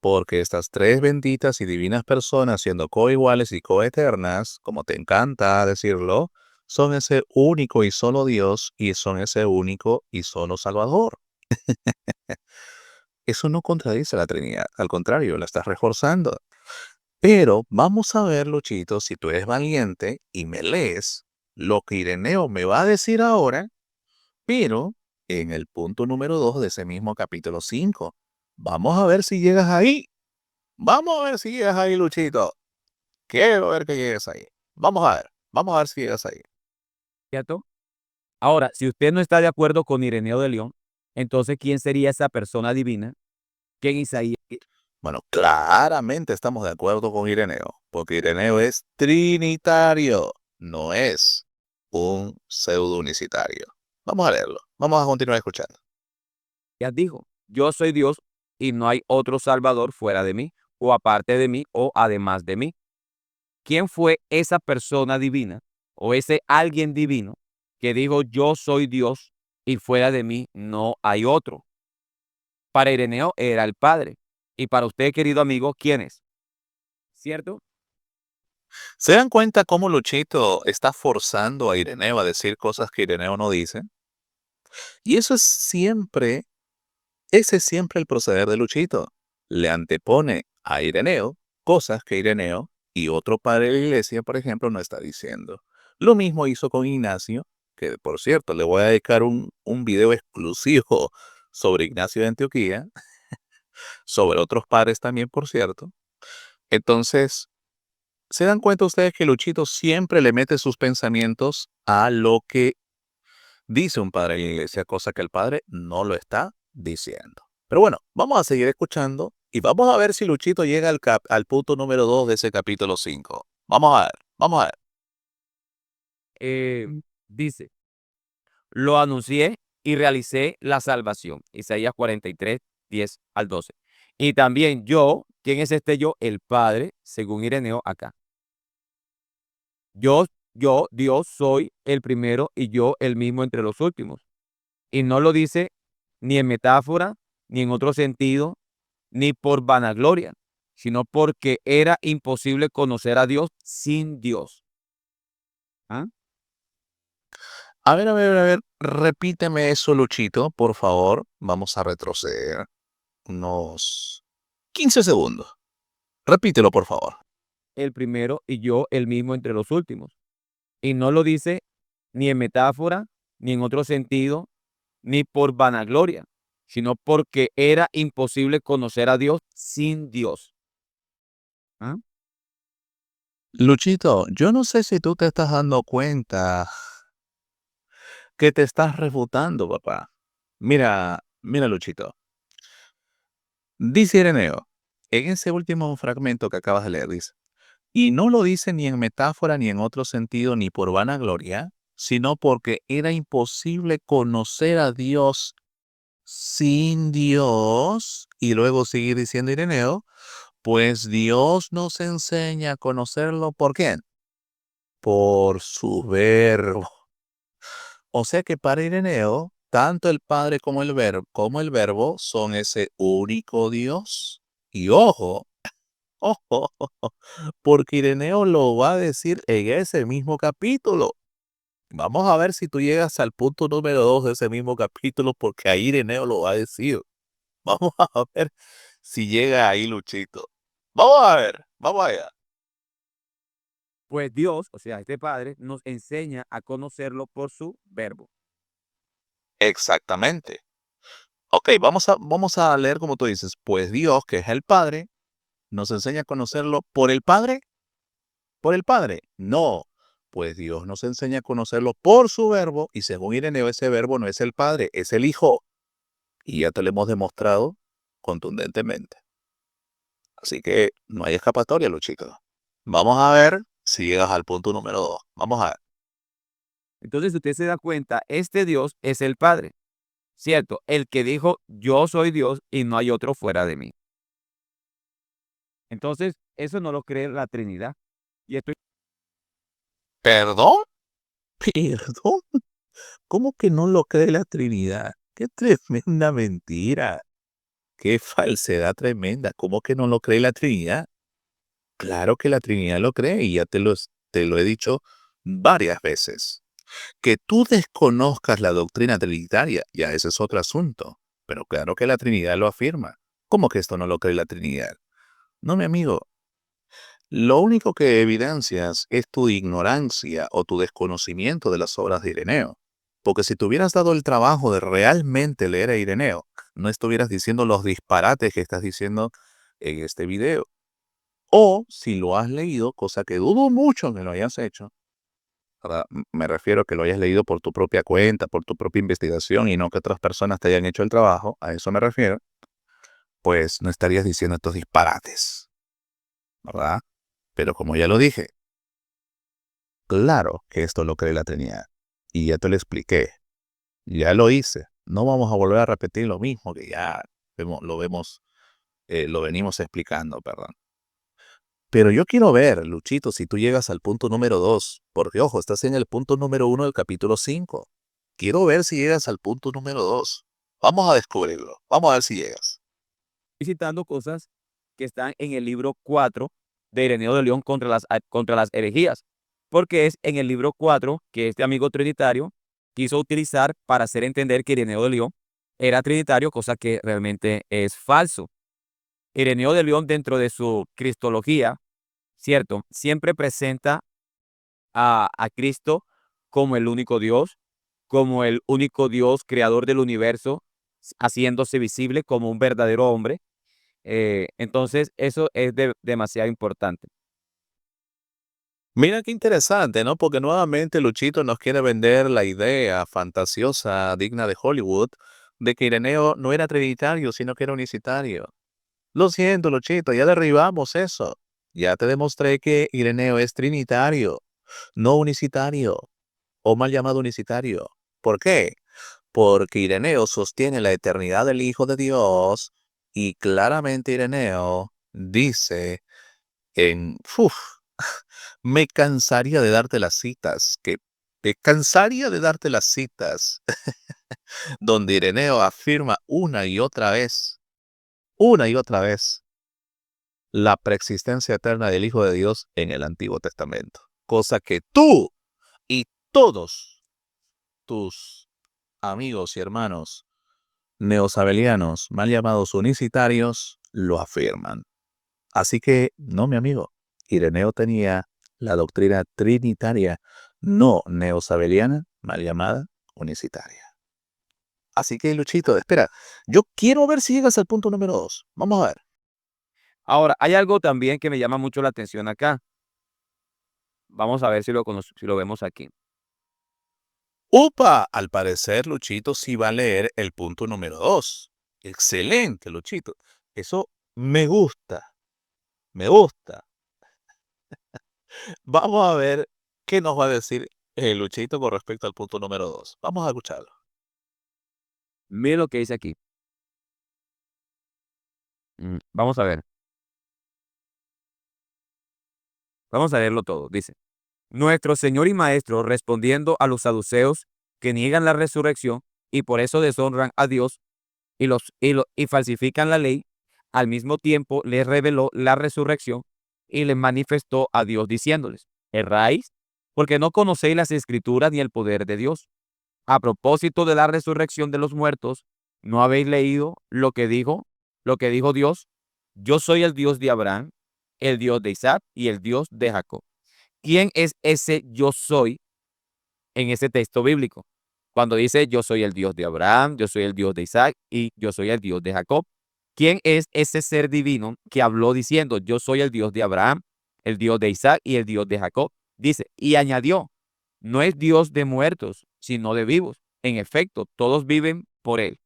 Porque estas tres benditas y divinas personas, siendo coiguales y coeternas, como te encanta decirlo, son ese único y solo Dios y son ese único y solo Salvador. Eso no contradice la Trinidad, al contrario, la estás reforzando. Pero vamos a ver, Luchito, si tú eres valiente y me lees lo que Ireneo me va a decir ahora, pero en el punto número 2 de ese mismo capítulo 5. Vamos a ver si llegas ahí. Vamos a ver si llegas ahí, Luchito. Quiero ver que llegues ahí. Vamos a ver si llegas ahí. ¿Cierto? Ahora, si usted no está de acuerdo con Ireneo de León, entonces ¿quién sería esa persona divina que en Isaías? Bueno, claramente estamos de acuerdo con Ireneo, porque Ireneo es trinitario, no es un pseudo unicitario. Vamos a leerlo. Vamos a continuar escuchando. Dijo, yo soy Dios y no hay otro Salvador fuera de mí, o aparte de mí, o además de mí. ¿Quién fue esa persona divina o ese alguien divino que dijo, yo soy Dios y fuera de mí no hay otro? Para Ireneo era el Padre. Y para usted, querido amigo, ¿quién es? ¿Cierto? ¿Se dan cuenta cómo Luchito está forzando a Ireneo a decir cosas que Ireneo no dice? Y eso es siempre, ese es siempre el proceder de Luchito. Le antepone a Ireneo cosas que Ireneo y otro padre de la iglesia, por ejemplo, no está diciendo. Lo mismo hizo con Ignacio, que por cierto, le voy a dedicar un video exclusivo sobre Ignacio de Antioquía, sobre otros padres también, por cierto. Entonces, ¿se dan cuenta ustedes que Luchito siempre le mete sus pensamientos a lo que dice un padre de la iglesia, cosa que el padre no lo está diciendo? Pero bueno, vamos a seguir escuchando Y vamos a ver si Luchito llega al punto número 2 de ese capítulo 5. Vamos a ver, vamos a ver. Dice, lo anuncié y realicé la salvación. Isaías 43, 10 al 12. Y también yo, ¿quién es este yo? El Padre, según Ireneo acá. Dios, soy el primero y yo el mismo entre los últimos. Y no lo dice ni en metáfora, ni en otro sentido, ni por vanagloria, sino porque era imposible conocer a Dios sin Dios. ¿Ah? A ver, repíteme eso, Luchito, por favor. Vamos a retroceder unos 15 segundos. Repítelo, por favor. El primero y yo el mismo entre los últimos. Y no lo dice ni en metáfora, ni en otro sentido, ni por vanagloria, sino porque era imposible conocer a Dios sin Dios. ¿Ah? Luchito, yo no sé si tú te estás dando cuenta que te estás refutando, papá. Mira, mira, Luchito. Dice Ireneo, en ese último fragmento que acabas de leer, dice, y no lo dice ni en metáfora ni en otro sentido ni por vanagloria, sino porque era imposible conocer a Dios sin Dios. Y luego sigue diciendo Ireneo, pues Dios nos enseña a conocerlo ¿por quién? Por su verbo. O sea que para Ireneo, tanto el Padre como el verbo son ese único Dios. Y ojo, ojo, porque Ireneo lo va a decir en ese mismo capítulo. Vamos a ver si tú llegas al punto número 2 de ese mismo capítulo, porque ahí Ireneo lo va a decir. Vamos a ver si llega ahí Luchito. Vamos a ver, vamos allá. Pues Dios, o sea, este Padre, nos enseña a conocerlo por su verbo. Exactamente. Ok, vamos a leer como tú dices. Pues Dios, que es el Padre, nos enseña a conocerlo por el Padre. ¿Por el Padre? No. Pues Dios nos enseña a conocerlo por su verbo, y según Ireneo, ese verbo no es el Padre, es el Hijo. Y ya te lo hemos demostrado contundentemente. Así que no hay escapatoria, Luchito. Vamos a ver si llegas al punto número 2. Vamos a ver. Entonces, si usted se da cuenta, este Dios es el Padre, ¿cierto? El que dijo, yo soy Dios y no hay otro fuera de mí. Entonces, eso no lo cree la Trinidad. Y esto ¿Perdón? ¿Perdón? ¿Cómo que no lo cree la Trinidad? ¡Qué tremenda mentira! ¡Qué falsedad tremenda! ¿Cómo que no lo cree la Trinidad? Claro que la Trinidad lo cree y ya te lo he dicho varias veces. Que tú desconozcas la doctrina trinitaria, ya ese es otro asunto. Pero claro que la Trinidad lo afirma. ¿Cómo que esto no lo cree la Trinidad? No, mi amigo. Lo único que evidencias es tu ignorancia o tu desconocimiento de las obras de Ireneo. Porque si te hubieras dado el trabajo de realmente leer a Ireneo, no estuvieras diciendo los disparates que estás diciendo en este video. O si lo has leído, cosa que dudo mucho que lo hayas hecho, ¿verdad? Me refiero a que lo hayas leído por tu propia cuenta, por tu propia investigación y no que otras personas te hayan hecho el trabajo, a eso me refiero, pues no estarías diciendo estos disparates, ¿verdad? Pero como ya lo dije, claro que esto lo cree la Trinidad. Y ya te lo expliqué. Ya lo hice. No vamos a volver a repetir lo mismo que ya lo venimos explicando, perdón. Pero yo quiero ver, Luchito, si tú llegas al punto número 2, porque ojo, estás en el punto número 1 del capítulo 5. Quiero ver si llegas al punto número 2. Vamos a descubrirlo. Vamos a ver si llegas. citando cosas que están en el libro 4 de Ireneo de León contra las herejías, porque es en el libro 4 que este amigo trinitario quiso utilizar para hacer entender que Ireneo de León era trinitario, cosa que realmente es falso. Ireneo de León, dentro de su cristología, cierto, siempre presenta a Cristo como el único Dios, como el único Dios creador del universo, haciéndose visible como un verdadero hombre. Entonces, eso es demasiado importante. Mira qué interesante, ¿no? Porque nuevamente Luchito nos quiere vender la idea fantasiosa, digna de Hollywood, de que Ireneo no era trinitario, sino que era unicitario. Lo siento, Luchito, ya derribamos eso. Ya te demostré que Ireneo es trinitario, no unicitario, o mal llamado unicitario. ¿Por qué? Porque Ireneo sostiene la eternidad del Hijo de Dios y claramente Ireneo dice me cansaría de darte las citas, que me cansaría de darte las citas, donde Ireneo afirma una y otra vez, la preexistencia eterna del Hijo de Dios en el Antiguo Testamento, cosa que tú y todos tus amigos y hermanos neosabelianos, mal llamados unicitarios, lo afirman. Así que, no, mi amigo, Ireneo tenía la doctrina trinitaria, no neosabeliana, mal llamada unicitaria. Así que, Luchito, espera, yo quiero ver si llegas al punto número 2. Vamos a ver. Ahora, hay algo también que me llama mucho la atención acá. Vamos a ver si lo vemos aquí. ¡Upa! Al parecer, Luchito sí va a leer el punto número 2. Excelente, Luchito. Eso me gusta, me gusta. Vamos a ver qué nos va a decir el Luchito con respecto al punto número 2. Vamos a escucharlo. Mire lo que dice aquí. Vamos a ver. Vamos a leerlo todo. Dice: Nuestro Señor y Maestro, respondiendo a los saduceos que niegan la resurrección y por eso deshonran a Dios y falsifican la ley, al mismo tiempo les reveló la resurrección y les manifestó a Dios diciéndoles: erráis porque no conocéis las escrituras ni el poder de Dios. A propósito de la resurrección de los muertos, ¿no habéis leído lo que dijo Dios? Yo soy el Dios de Abraham, el Dios de Isaac y el Dios de Jacob. ¿Quién es ese yo soy en ese texto bíblico? Cuando dice yo soy el Dios de Abraham, yo soy el Dios de Isaac y yo soy el Dios de Jacob. ¿Quién es ese ser divino que habló diciendo yo soy el Dios de Abraham, el Dios de Isaac y el Dios de Jacob? Dice, y añadió, no es Dios de muertos, sino de vivos. En efecto, todos viven por él.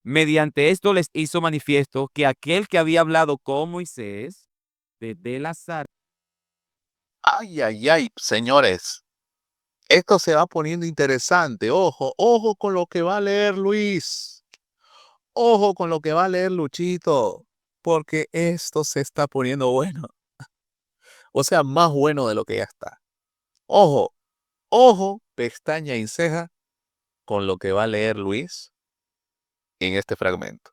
Mediante esto les hizo manifiesto que aquel que había hablado con Moisés desde la zarza. Ay, ay, ay, señores. Esto se va poniendo interesante. Ojo, ojo con lo que va a leer Luis. Ojo con lo que va a leer Luchito. Porque esto se está poniendo bueno. O sea, más bueno de lo que ya está. Ojo, ojo, pestaña y ceja con lo que va a leer Luis en este fragmento.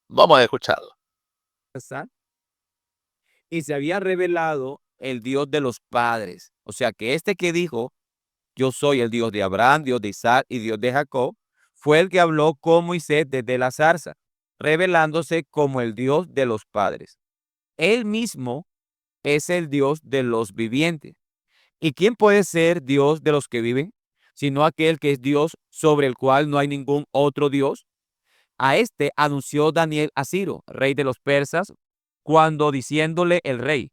Vamos a escucharlo. Y se había revelado el Dios de los padres. O sea que este que dijo, yo soy el Dios de Abraham, Dios de Isaac y Dios de Jacob, fue el que habló con Moisés desde la zarza, revelándose como el Dios de los padres. Él mismo es el Dios de los vivientes. ¿Y quién puede ser Dios de los que viven? Sino aquel que es Dios sobre el cual no hay ningún otro Dios. A este anunció Daniel a Ciro, rey de los persas, cuando diciéndole el rey: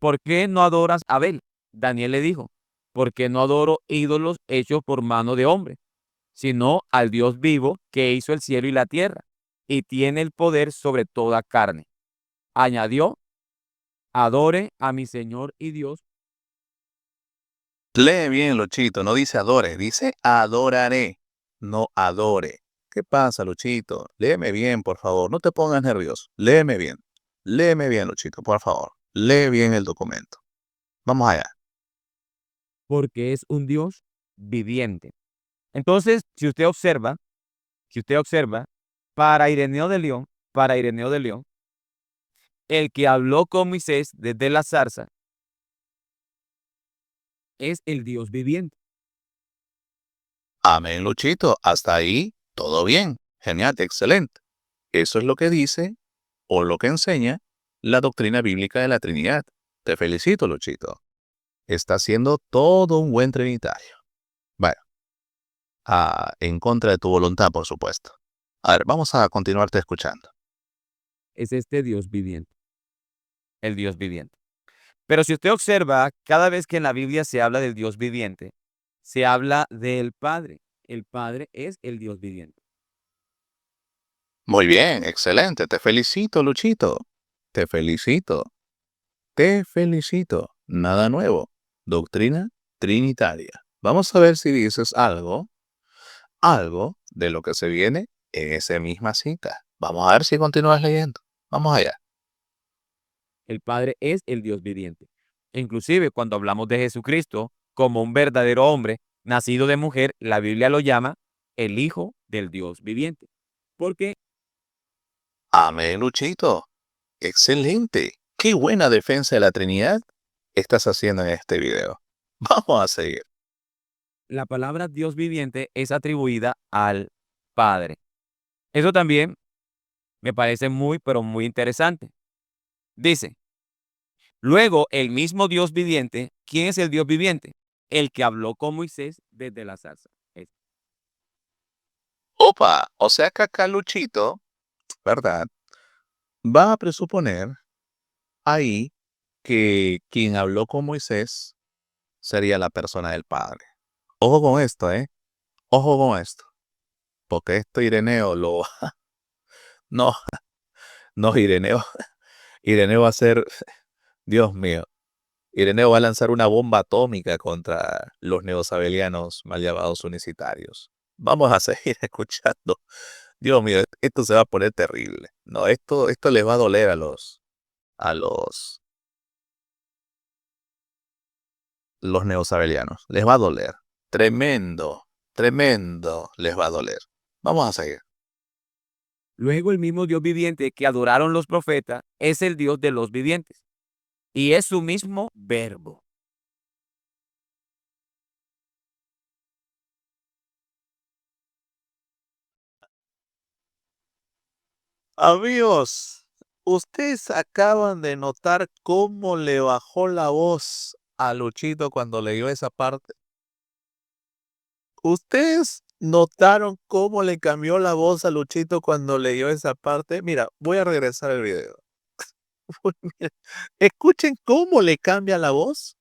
¿por qué no adoras a Abel? Daniel le dijo: ¿por qué no adoro ídolos hechos por mano de hombre, sino al Dios vivo que hizo el cielo y la tierra, y tiene el poder sobre toda carne? Añadió: adore a mi Señor y Dios. Lee bien, Luchito. No dice adore, dice adoraré, no adore. ¿Qué pasa, Luchito? Léeme bien, por favor. No te pongas nervioso. Léeme bien. Léeme bien, Luchito, por favor. Lee bien el documento. Vamos allá. Porque es un Dios viviente. Entonces, si usted observa, para Ireneo de León, el que habló con Moisés desde la zarza es el Dios viviente. Amén, Luchito. Hasta ahí, todo bien. Genial, excelente. Eso es lo que dice o lo que enseña la doctrina bíblica de la Trinidad. Te felicito, Luchito. Está siendo todo un buen trinitario. Bueno, en contra de tu voluntad, por supuesto. A ver, vamos a continuarte escuchando. Es este Dios viviente, el Dios viviente. Pero si usted observa, cada vez que en la Biblia se habla del Dios viviente, se habla del Padre. El Padre es el Dios viviente. Muy bien, excelente. Te felicito, Luchito. Te felicito. Te felicito. Nada nuevo. Doctrina trinitaria. Vamos a ver si dices algo de lo que se viene en esa misma cita. Vamos a ver si continúas leyendo. Vamos allá. El Padre es el Dios viviente. Inclusive cuando hablamos de Jesucristo como un verdadero hombre nacido de mujer, la Biblia lo llama el Hijo del Dios viviente. Porque Amén, Luchito. Excelente. Qué buena defensa de la Trinidad estás haciendo en este video. Vamos a seguir. la palabra Dios viviente es atribuida al Padre. Eso también me parece muy, pero muy interesante. Dice, luego el mismo Dios viviente, ¿quién es el Dios viviente? El que habló con Moisés desde la zarza. Opa, o sea que acá Luchito, ¿verdad? Va a presuponer ahí que quien habló con Moisés sería la persona del Padre. Ojo con esto, ¿eh? Ojo con esto. Porque esto Ireneo lo... No, no, Ireneo. Ireneo va a ser... Dios mío. Ireneo va a lanzar una bomba atómica contra los neosabelianos mal llamados unicitarios. Vamos a seguir escuchando. Dios mío, esto se va a poner terrible. No, esto les va a doler a los neosabelianos. Les va a doler. Tremendo, tremendo les va a doler. Vamos a seguir. Luego el mismo Dios viviente que adoraron los profetas es el Dios de los vivientes y es su mismo verbo. Amigos, ustedes acaban de notar cómo le bajó la voz a Luchito cuando leyó esa parte. ¿Ustedes notaron cómo le cambió la voz a Luchito cuando leyó esa parte? Mira, voy a regresar el video. Mira, escuchen cómo le cambia la voz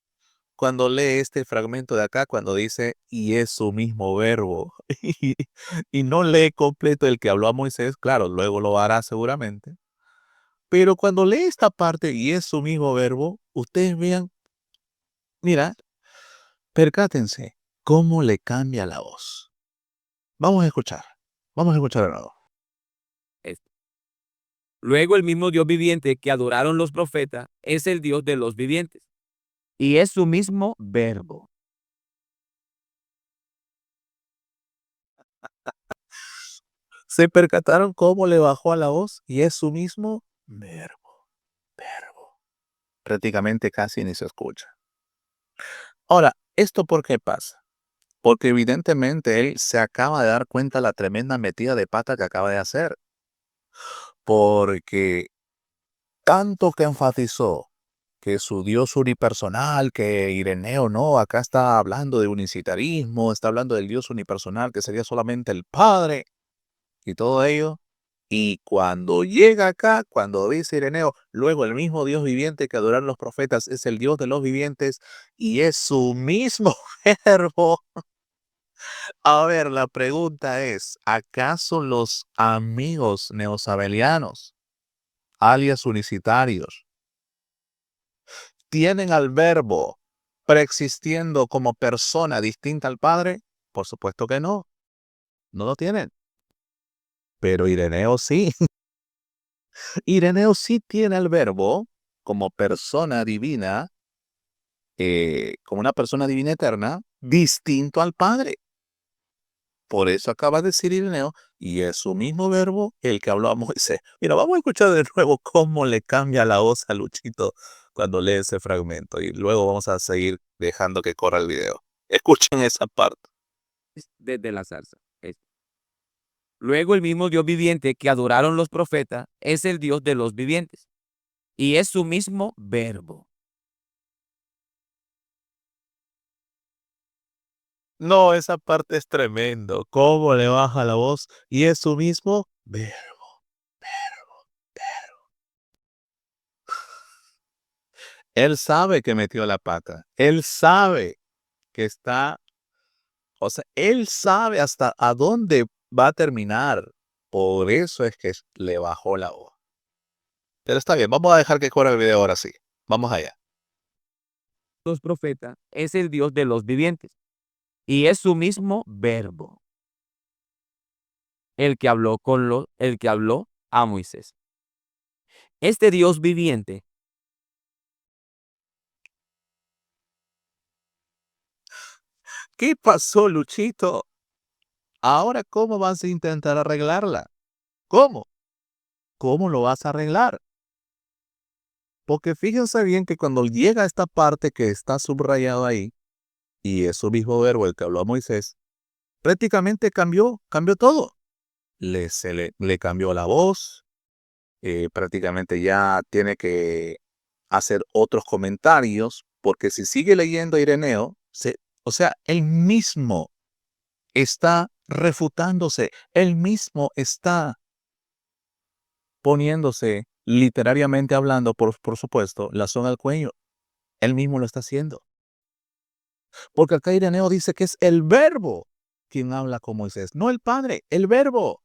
cuando lee este fragmento de acá, cuando dice, y es su mismo verbo. Y, y no lee completo el que habló a Moisés, claro, luego lo hará seguramente. Pero cuando lee esta parte y es su mismo verbo, ustedes vean, mira, percátense cómo le cambia la voz. Vamos a escuchar. Vamos a escuchar de nuevo. Esto. Luego el mismo Dios viviente que adoraron los profetas es el Dios de los vivientes y es su mismo verbo. ¿Se percataron cómo le bajó a la voz? Y es su mismo verbo. Verbo. Prácticamente casi ni se escucha. Ahora, ¿esto por qué pasa? Porque evidentemente él se acaba de dar cuenta la tremenda metida de pata que acaba de hacer. Porque tanto que enfatizó que su Dios unipersonal, que Ireneo no, acá está hablando de unicitarismo, está hablando del Dios unipersonal, que sería solamente el Padre y todo ello. Y cuando llega acá, cuando dice Ireneo, luego el mismo Dios viviente que adoran los profetas es el Dios de los vivientes y es su mismo verbo. A ver, la pregunta es, ¿acaso los amigos neosabelianos, alias unicitarios, tienen al verbo preexistiendo como persona distinta al Padre? Por supuesto que no, no lo tienen. Pero Ireneo sí. Ireneo sí tiene al verbo como persona divina, como una persona divina eterna, distinto al Padre. Por eso acaba de decir Ireneo, y es su mismo verbo el que habló a Moisés. Mira, vamos a escuchar de nuevo cómo le cambia la voz a Luchito cuando lee ese fragmento, y luego vamos a seguir dejando que corra el video. Escuchen esa parte. Desde la zarza. Esto. Luego el mismo Dios viviente que adoraron los profetas es el Dios de los vivientes y es su mismo verbo. No, esa parte es tremendo. Cómo le baja la voz y es su mismo verbo, verbo, verbo. Él sabe que metió la pata. Él sabe que está, o sea, él sabe hasta a dónde va a terminar. Por eso es que le bajó la voz. Pero está bien, vamos a dejar que corra el video ahora sí. Vamos allá. Los profetas es el Dios de los vivientes y es su mismo verbo el que habló a Moisés. Este Dios viviente ¿Qué pasó, Luchito? Ahora, ¿cómo vas a intentar arreglarla? ¿Cómo? ¿Cómo lo vas a arreglar? Porque fíjense bien que cuando llega esta parte que está subrayado ahí, y es su mismo verbo el que habló a Moisés, prácticamente cambió todo. Le cambió la voz, prácticamente ya tiene que hacer otros comentarios, porque si sigue leyendo a Ireneo, o sea, él mismo está refutándose, él mismo está poniéndose, literariamente hablando, por supuesto, la soga al cuello. Él mismo lo está haciendo. Porque acá Ireneo dice que es el verbo quien habla con Moisés, no el Padre, el verbo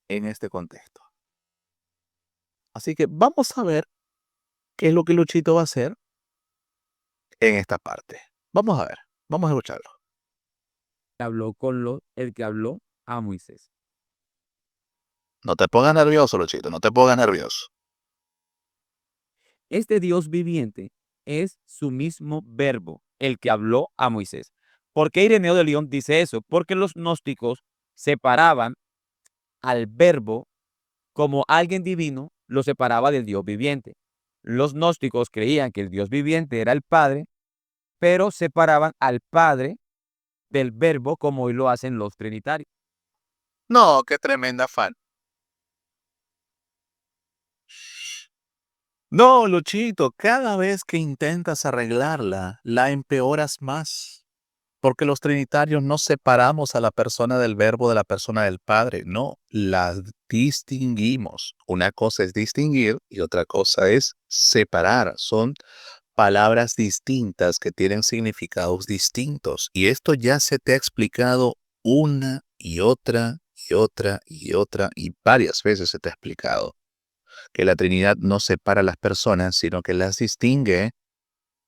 en este contexto. Así que vamos a ver qué es lo que Luchito va a hacer en esta parte. Vamos a ver, vamos a escucharlo. el que habló a Moisés. No te pongas nervioso, Luchito, no te pongas nervioso. Este Dios viviente es su mismo verbo, el que habló a Moisés. ¿Por qué Ireneo de León dice eso? Porque los gnósticos separaban al verbo como alguien divino, lo separaba del Dios viviente. Los gnósticos creían que el Dios viviente era el Padre, pero separaban al Padre del verbo como hoy lo hacen los trinitarios. No, qué tremenda fan. No, Luchito, cada vez que intentas arreglarla, la empeoras más. Porque los trinitarios no separamos a la persona del verbo de la persona del Padre, no, las distinguimos. Una cosa es distinguir y otra cosa es separar. Son palabras distintas que tienen significados distintos. Y esto ya se te ha explicado una y otra y otra y otra y varias veces se te ha explicado que la Trinidad no separa a las personas, sino que las distingue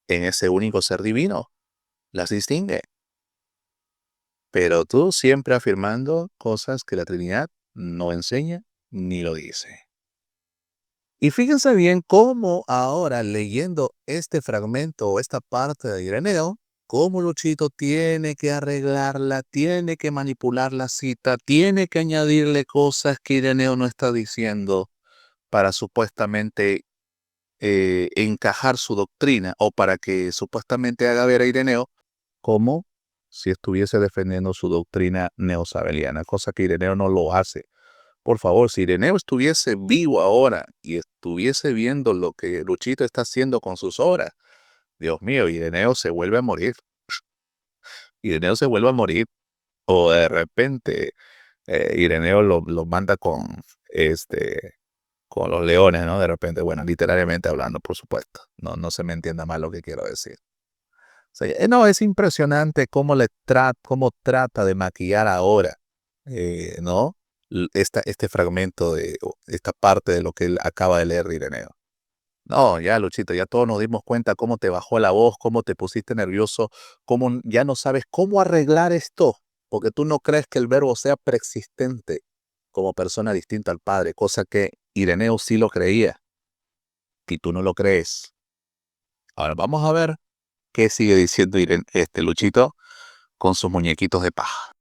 en ese único ser divino. Las distingue. Pero tú siempre afirmando cosas que la Trinidad no enseña ni lo dice. Y fíjense bien cómo ahora leyendo este fragmento o esta parte de Ireneo, cómo Luchito tiene que arreglarla, tiene que manipular la cita, tiene que añadirle cosas que Ireneo no está diciendo para supuestamente encajar su doctrina o para que supuestamente haga ver a Ireneo como si estuviese defendiendo su doctrina neosabeliana, cosa que Ireneo no lo hace. Por favor, si Ireneo estuviese vivo ahora y estuviese viendo lo que Luchito está haciendo con sus obras, Dios mío, Ireneo se vuelve a morir. Ireneo se vuelve a morir. O de repente Ireneo lo manda con los leones, ¿no? De repente, bueno, literariamente hablando, por supuesto. No se me entienda mal lo que quiero decir. Sea, no, es impresionante cómo trata de maquillar ahora, ¿no? Este fragmento esta parte de lo que él acaba de leer de Ireneo. No, ya, Luchito, ya todos nos dimos cuenta cómo te bajó la voz, cómo te pusiste nervioso, cómo ya no sabes cómo arreglar esto, porque tú no crees que el verbo sea preexistente como persona distinta al Padre, cosa que Ireneo sí lo creía, y tú no lo crees. Ahora vamos a ver qué sigue diciendo Luchito con sus muñequitos de paja.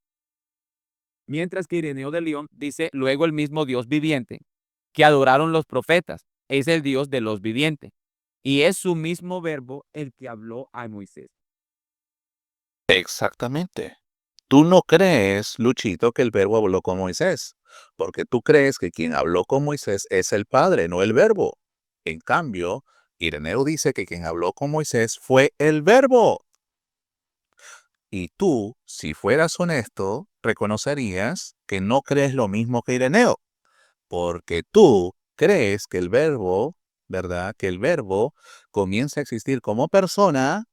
Mientras que Ireneo de León dice luego el mismo Dios viviente que adoraron los profetas, es el Dios de los vivientes y es su mismo verbo el que habló a Moisés. Exactamente. Tú no crees, Luchito, que el verbo habló con Moisés, porque tú crees que quien habló con Moisés es el Padre, no el verbo. En cambio, Ireneo dice que quien habló con Moisés fue el verbo. Y tú, si fueras honesto, reconocerías que no crees lo mismo que Ireneo, porque tú crees que el verbo, ¿verdad? Que el verbo comienza a existir como persona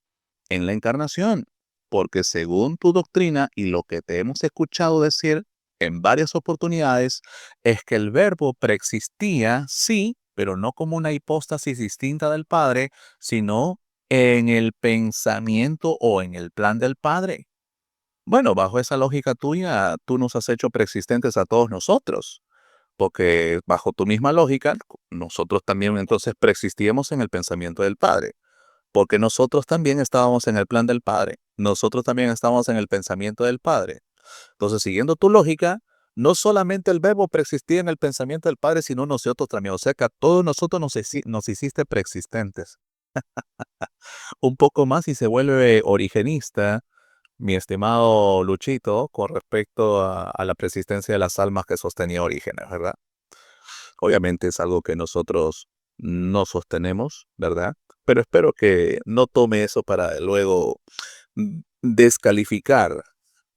en la encarnación, porque según tu doctrina y lo que te hemos escuchado decir en varias oportunidades es que el Verbo preexistía, sí, pero no como una hipóstasis distinta del Padre, sino en el pensamiento o en el plan del Padre. Bueno, bajo esa lógica tuya, tú nos has hecho preexistentes a todos nosotros, porque bajo tu misma lógica, nosotros también entonces preexistíamos en el pensamiento del Padre, porque nosotros también estábamos en el plan del Padre, nosotros también estábamos en el pensamiento del Padre. Entonces, siguiendo tu lógica, no solamente el Verbo preexistía en el pensamiento del Padre, sino nosotros también. O sea que a todos nosotros nos hiciste preexistentes. Un poco más y se vuelve origenista, mi estimado Luchito, con respecto a la persistencia de las almas que sostenía Orígenes, ¿verdad? Obviamente es algo que nosotros no sostenemos, ¿verdad? Pero espero que no tome eso para luego descalificar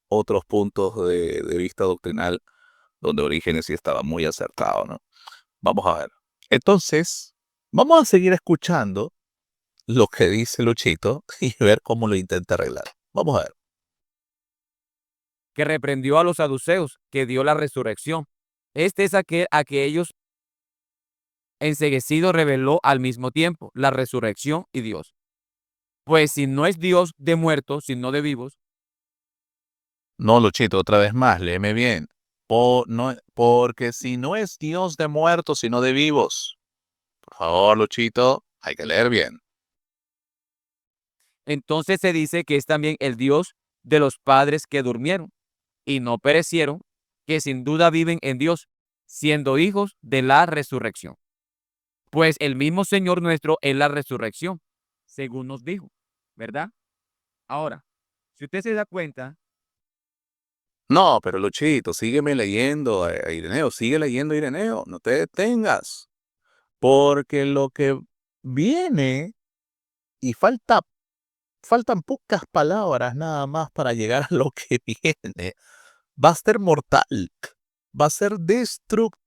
otros puntos de vista doctrinal donde Orígenes sí estaba muy acertado, ¿no? Vamos a ver. Entonces, vamos a seguir escuchando lo que dice Luchito y ver cómo lo intenta arreglar. Vamos a ver. Que reprendió a los saduceos, que dio la resurrección. Este es aquel a que ellos enseguecido reveló al mismo tiempo, la resurrección y Dios. Pues si no es Dios de muertos, sino de vivos, No, Luchito, otra vez más, léeme bien. No, porque si no es Dios de muertos, sino de vivos. Por favor, Luchito, hay que leer bien. entonces se dice que es también el Dios de los padres que durmieron y no perecieron, que sin duda viven en Dios, siendo hijos de la resurrección. Pues el mismo Señor nuestro es la resurrección, según nos dijo, ¿verdad? Ahora, si usted se da cuenta, No, pero Luchito, sígueme leyendo, Ireneo, sigue leyendo, Ireneo, no te detengas. Porque lo que viene y faltan pocas palabras nada más para llegar a lo que viene, va a ser mortal, va a ser destructor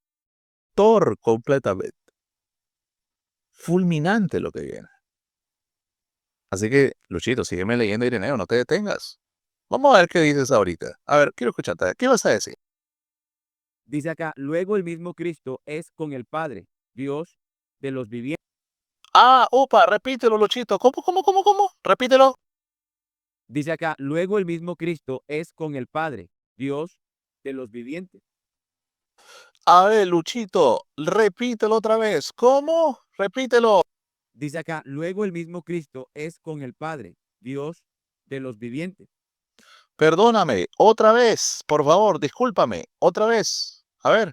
completamente, fulminante lo que viene. Así que, Luchito, sígueme leyendo, Ireneo, no te detengas. Vamos a ver qué dices ahorita. A ver, quiero escucharte. ¿Qué vas a decir? dice acá, luego el mismo Cristo es con el Padre, Dios de los vivientes. Ah, upa, repítelo, Luchito. ¿Cómo? Repítelo. Dice acá, luego el mismo Cristo es con el Padre, Dios de los vivientes. A ver, Luchito, repítelo otra vez. ¿Cómo? Repítelo. Dice acá, luego el mismo Cristo es con el Padre, Dios de los vivientes. Perdóname, otra vez, por favor, discúlpame, otra vez. A ver,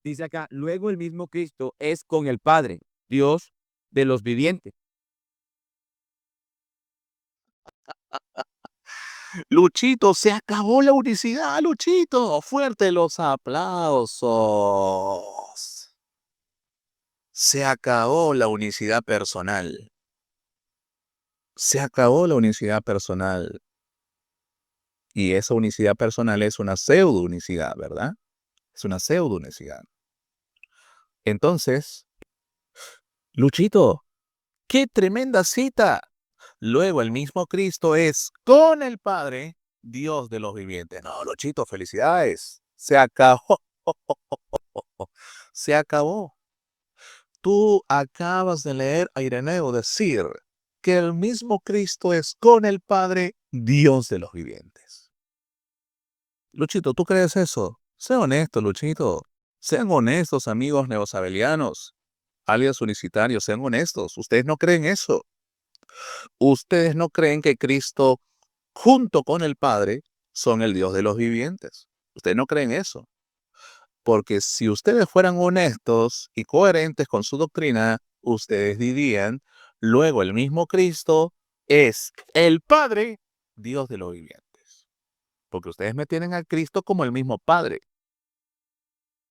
Dice acá, luego el mismo Cristo es con el Padre, Dios de los vivientes. Luchito, se acabó la unicidad, Luchito. Fuerte los aplausos. Se acabó la unicidad personal. Se acabó la unicidad personal. Y esa unicidad personal es una pseudo-unicidad, ¿verdad? Es una pseudo-unicidad. Entonces, Luchito, qué tremenda cita. Luego el mismo Cristo es con el Padre, Dios de los vivientes. No, Luchito, felicidades. Se acabó. Se acabó. Tú acabas de leer a Ireneo decir que el mismo Cristo es con el Padre, Dios de los vivientes. Luchito, ¿tú crees eso? Sé honesto, Luchito. Sean honestos, amigos neosabelianos, alias unicitarios, sean honestos. Ustedes no creen eso. Ustedes no creen que Cristo, junto con el Padre, son el Dios de los vivientes. Ustedes no creen eso. Porque si ustedes fueran honestos y coherentes con su doctrina, ustedes dirían, luego el mismo Cristo es el Padre, Dios de los vivientes. Porque ustedes me tienen a Cristo como el mismo Padre.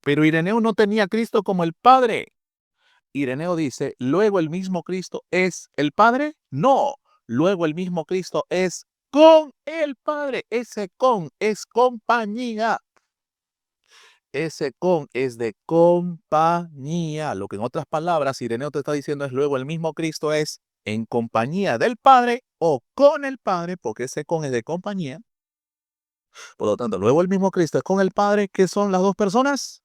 Pero Ireneo no tenía a Cristo como el Padre. Ireneo dice, luego el mismo Cristo es el Padre. No, luego el mismo Cristo es con el Padre. Ese con es compañía. Ese con es de compañía. Lo que en otras palabras Ireneo te está diciendo es luego el mismo Cristo es en compañía del Padre o con el Padre, porque ese con es de compañía. Por lo tanto, luego el mismo Cristo es con el Padre, que son las dos personas.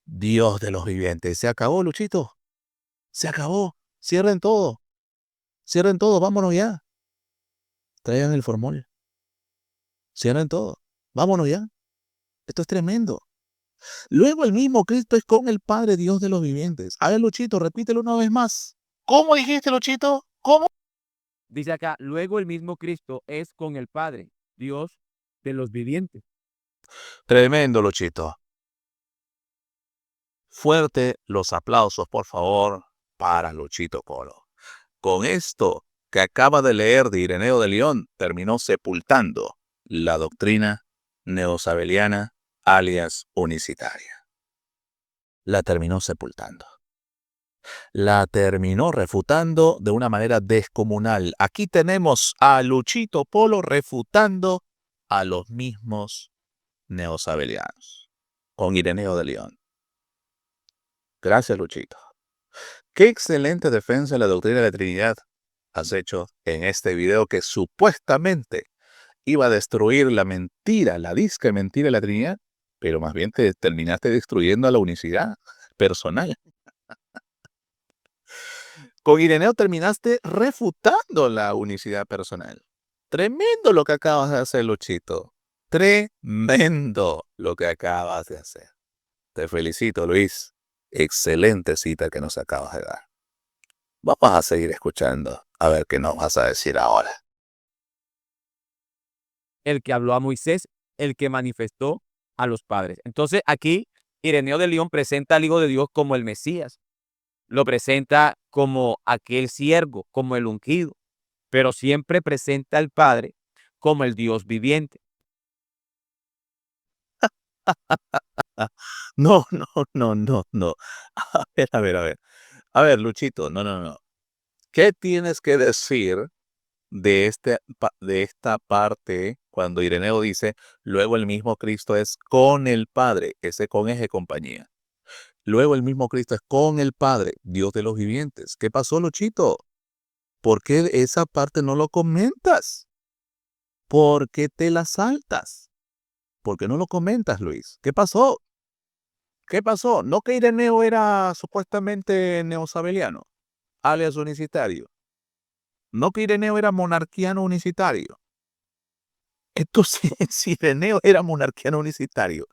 Dios de los vivientes. Se acabó, Luchito. Se acabó. Cierren todo. Cierren todo. Vámonos ya. Traigan el formol. Cierren todo. Vámonos ya. Esto es tremendo. Luego el mismo Cristo es con el Padre, Dios de los vivientes. A ver, Luchito, repítelo una vez más. ¿Cómo dijiste, Luchito? ¿Cómo? Dice acá, luego el mismo Cristo es con el Padre, Dios de los vivientes. Tremendo, Luchito. Fuerte los aplausos, por favor, para Luchito Polo. Con esto que acaba de leer de Ireneo de León, terminó sepultando la doctrina neosabeliana, alias unicitaria. La terminó sepultando. La terminó refutando de una manera descomunal. Aquí tenemos a Luchito Polo refutando a los mismos neosabelianos, con Ireneo de León. Gracias, Luchito. Qué excelente defensa de la doctrina de la Trinidad has hecho en este video que supuestamente iba a destruir la mentira, la disque mentira de la Trinidad, pero más bien te terminaste destruyendo a la unicidad personal. Con Ireneo terminaste refutando la unicidad personal. Tremendo lo que acabas de hacer, Luchito. Tremendo lo que acabas de hacer. Te felicito, Luis. Excelente cita que nos acabas de dar. Vamos a seguir escuchando a ver qué nos vas a decir ahora. El que habló a Moisés, el que manifestó a los padres. Entonces aquí Ireneo de León presenta al Hijo de Dios como el Mesías. Lo presenta como aquel siervo, como el ungido, pero siempre presenta al Padre como el Dios viviente. No, no, no, no, no. A ver, a ver, a ver. A ver, Luchito, no, no, no. ¿Qué tienes que decir de esta parte cuando Ireneo dice, luego el mismo Cristo es con el Padre? Ese con es de compañía. Luego el mismo Cristo es con el Padre, Dios de los vivientes. ¿Qué pasó, Luchito? ¿Por qué esa parte no lo comentas? ¿Por qué te la saltas? ¿Por qué no lo comentas, Luis? ¿Qué pasó? ¿Qué pasó? ¿No que Ireneo era supuestamente neosabeliano, alias unicitario? ¿No que Ireneo era monarquiano unicitario? Entonces, si Ireneo era monarquiano unicitario,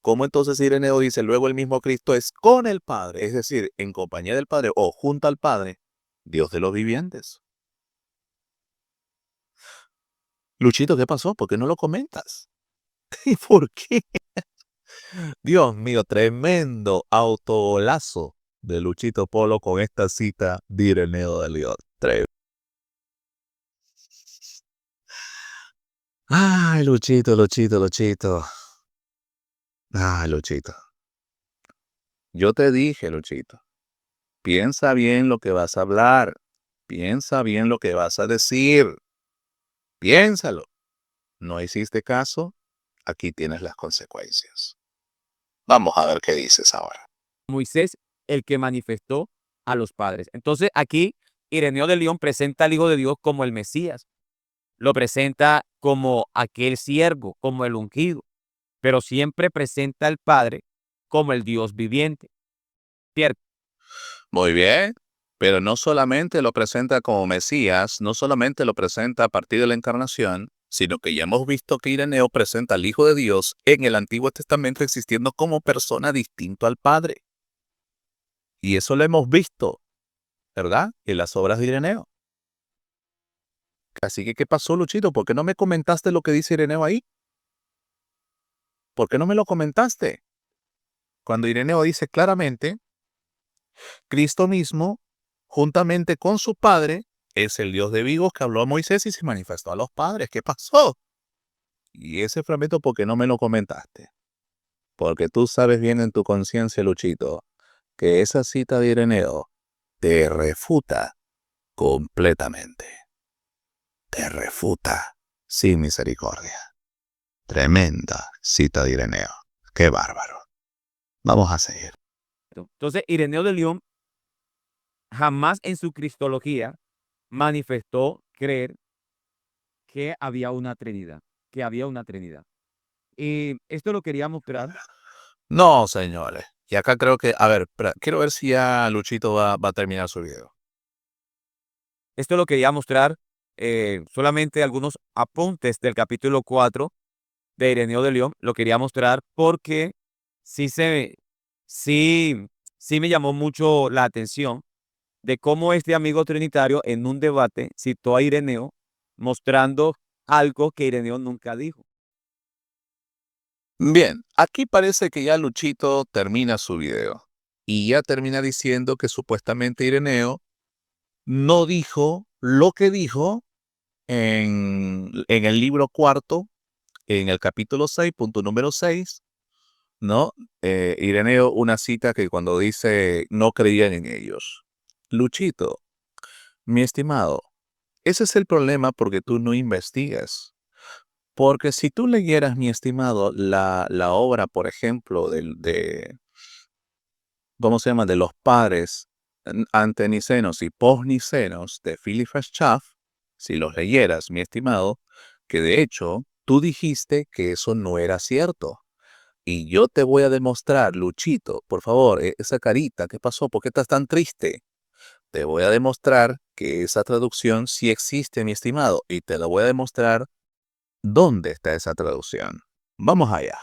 ¿cómo entonces Ireneo dice luego el mismo Cristo es con el Padre? Es decir, en compañía del Padre o junto al Padre, Dios de los vivientes. Luchito, ¿qué pasó? ¿Por qué no lo comentas? ¿Y por qué? Dios mío, tremendo autolazo de Luchito Polo con esta cita de Ireneo de León. Ay, Luchito, Luchito, Luchito. Ay, Luchito. Yo te dije, Luchito, piensa bien lo que vas a hablar. Piensa bien lo que vas a decir. Piénsalo. ¿No hiciste caso? Aquí tienes las consecuencias. Vamos a ver qué dices ahora. Moisés, el que manifestó a los padres. Entonces aquí Ireneo de León presenta al Hijo de Dios como el Mesías. Lo presenta como aquel siervo, como el ungido, pero siempre presenta al Padre como el Dios viviente. ¿Cierto? Muy bien, pero no solamente lo presenta como Mesías, no solamente lo presenta a partir de la encarnación, sino que ya hemos visto que Ireneo presenta al Hijo de Dios en el Antiguo Testamento existiendo como persona distinto al Padre. Y eso lo hemos visto, ¿verdad? En las obras de Ireneo. Así que, ¿qué pasó, Luchito? ¿Por qué no me comentaste lo que dice Ireneo ahí? ¿Por qué no me lo comentaste? Cuando Ireneo dice claramente, Cristo mismo, juntamente con su Padre, es el Dios de vivos que habló a Moisés y se manifestó a los padres. ¿Qué pasó? Y ese fragmento, ¿por qué no me lo comentaste? Porque tú sabes bien en tu conciencia, Luchito, que esa cita de Ireneo te refuta completamente. Te refuta sin misericordia. Tremenda cita de Ireneo. Qué bárbaro. Vamos a seguir. Entonces Ireneo de León jamás en su cristología manifestó creer que había una Trinidad, que había una Trinidad. Esto lo quería mostrar. No, señores. Y acá creo que, a ver, quiero ver si ya Luchito va a terminar su video. Esto lo quería mostrar, solamente algunos apuntes del capítulo 4 de Ireneo de León. Lo quería mostrar porque sí se sí sí me llamó mucho la atención de cómo este amigo trinitario en un debate citó a Ireneo, mostrando algo que Ireneo nunca dijo. Bien, aquí parece que ya Luchito termina su video. Y ya termina diciendo que supuestamente Ireneo no dijo lo que dijo en el libro cuarto, en el capítulo 6, punto número 6, ¿no? Ireneo, una cita que cuando dice no creían en ellos. Luchito, mi estimado, ese es el problema porque tú no investigas. Porque si tú leyeras, mi estimado, la obra, por ejemplo, ¿cómo se llama? De los padres antenicenos y posnicenos de Philipp Schaff, si los leyeras, mi estimado, que de hecho tú dijiste que eso no era cierto. Y yo te voy a demostrar, Luchito, por favor, esa carita, ¿qué pasó? ¿Por qué estás tan triste? Te voy a demostrar que esa traducción sí existe, mi estimado, y te la voy a demostrar dónde está esa traducción. Vamos allá.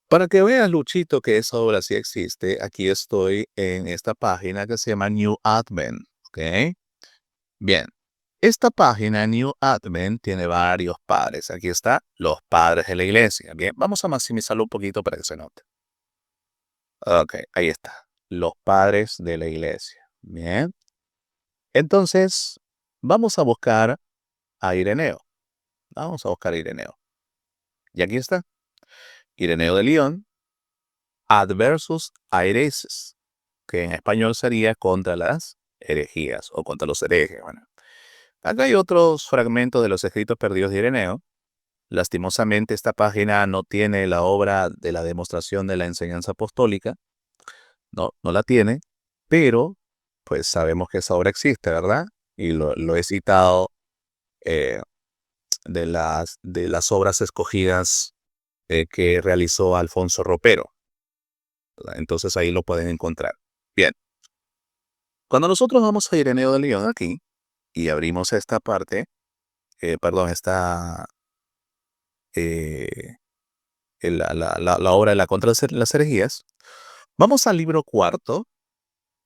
Para que veas, Luchito, que esa obra sí existe, aquí estoy en esta página que se llama New Advent, ¿ok? Bien, esta página New Advent tiene varios padres. Aquí está, los padres de la iglesia. Bien, vamos a maximizarlo un poquito para que se note. Ok, ahí está, los padres de la iglesia. Bien, entonces vamos a buscar a Ireneo. Vamos a buscar a Ireneo. Y aquí está, Ireneo de León, Adversus Aereses, que en español sería contra las herejías o contra los herejes. Bueno, acá hay otros fragmentos de los escritos perdidos de Ireneo. Lastimosamente, esta página no tiene la obra de la demostración de la enseñanza apostólica. No la tiene, pero pues sabemos que esa obra existe, ¿verdad? Y lo he citado eh, de las obras escogidas que realizó Alfonso Ropero, ¿verdad? Entonces ahí lo pueden encontrar. Bien, cuando nosotros vamos a Ireneo de León aquí y abrimos esta parte, perdón, eh, la obra de la contra las herejías, vamos al libro cuarto,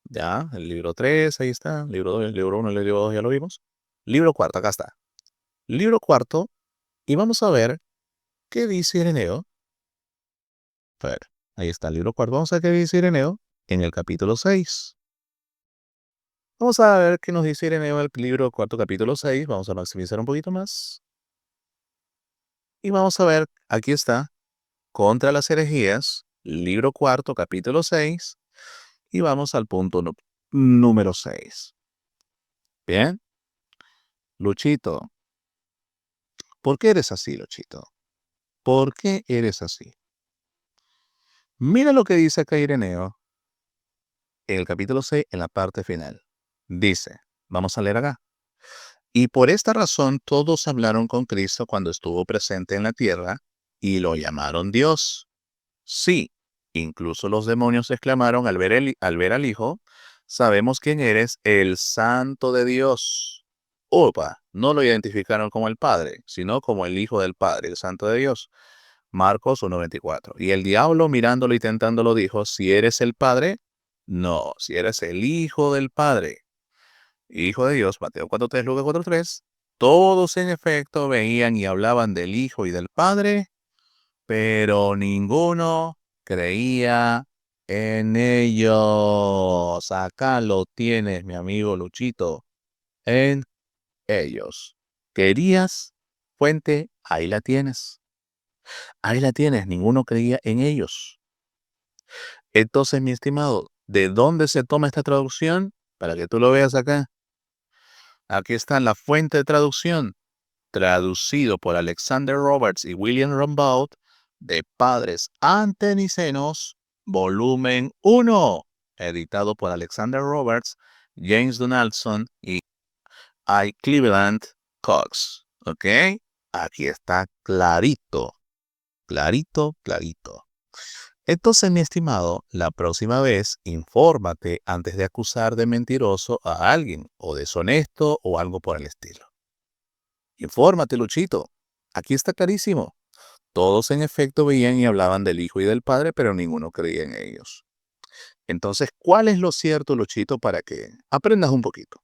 ya, el libro 3, ahí está, libro 2, el libro 1, el libro 2 ya lo vimos. Libro cuarto, acá está. Libro cuarto, y vamos a ver qué dice Ireneo. A ver, ahí está el libro cuarto, vamos a ver qué dice Ireneo en el capítulo 6. Vamos a ver qué nos dice Ireneo en el libro cuarto, capítulo 6. Vamos a maximizar un poquito más. Y vamos a ver, aquí está, contra las herejías, libro cuarto, capítulo 6. Y vamos al punto número 6. Bien, Luchito, ¿por qué eres así, Luchito? ¿Por qué eres así? Mira lo que dice acá Ireneo en el capítulo 6, en la parte final. Dice, vamos a leer acá. Y por esta razón todos hablaron con Cristo cuando estuvo presente en la tierra y lo llamaron Dios. Sí, incluso los demonios exclamaron al ver al Hijo, sabemos quién eres, el Santo de Dios. Opa, no lo identificaron como el Padre, sino como el Hijo del Padre, el Santo de Dios. Marcos 1:24. Y el diablo mirándolo y tentándolo dijo, si eres el Padre, no, si eres el Hijo del Padre, Hijo de Dios, Mateo 4:3, Lucas 4:3. Todos en efecto veían y hablaban del Hijo y del Padre, pero ninguno creía en ellos. Acá lo tienes, mi amigo Luchito, en ellos. ¿Querías fuente? Ahí la tienes. Ahí la tienes, ninguno creía en ellos. Entonces, mi estimado, ¿de dónde se toma esta traducción? Para que tú lo veas acá. Aquí está la fuente de traducción, traducido por Alexander Roberts y William Rambaud, de Padres Antenicenos, volumen 1, editado por Alexander Roberts, James Donaldson y I. Cleveland Cox. ¿Ok? Aquí está clarito, clarito, clarito. Entonces, mi estimado, la próxima vez, infórmate antes de acusar de mentiroso a alguien, o deshonesto, o algo por el estilo. Infórmate, Luchito. Aquí está clarísimo. Todos en efecto veían y hablaban del Hijo y del Padre, pero ninguno creía en ellos. Entonces, ¿cuál es lo cierto, Luchito, para que aprendas un poquito?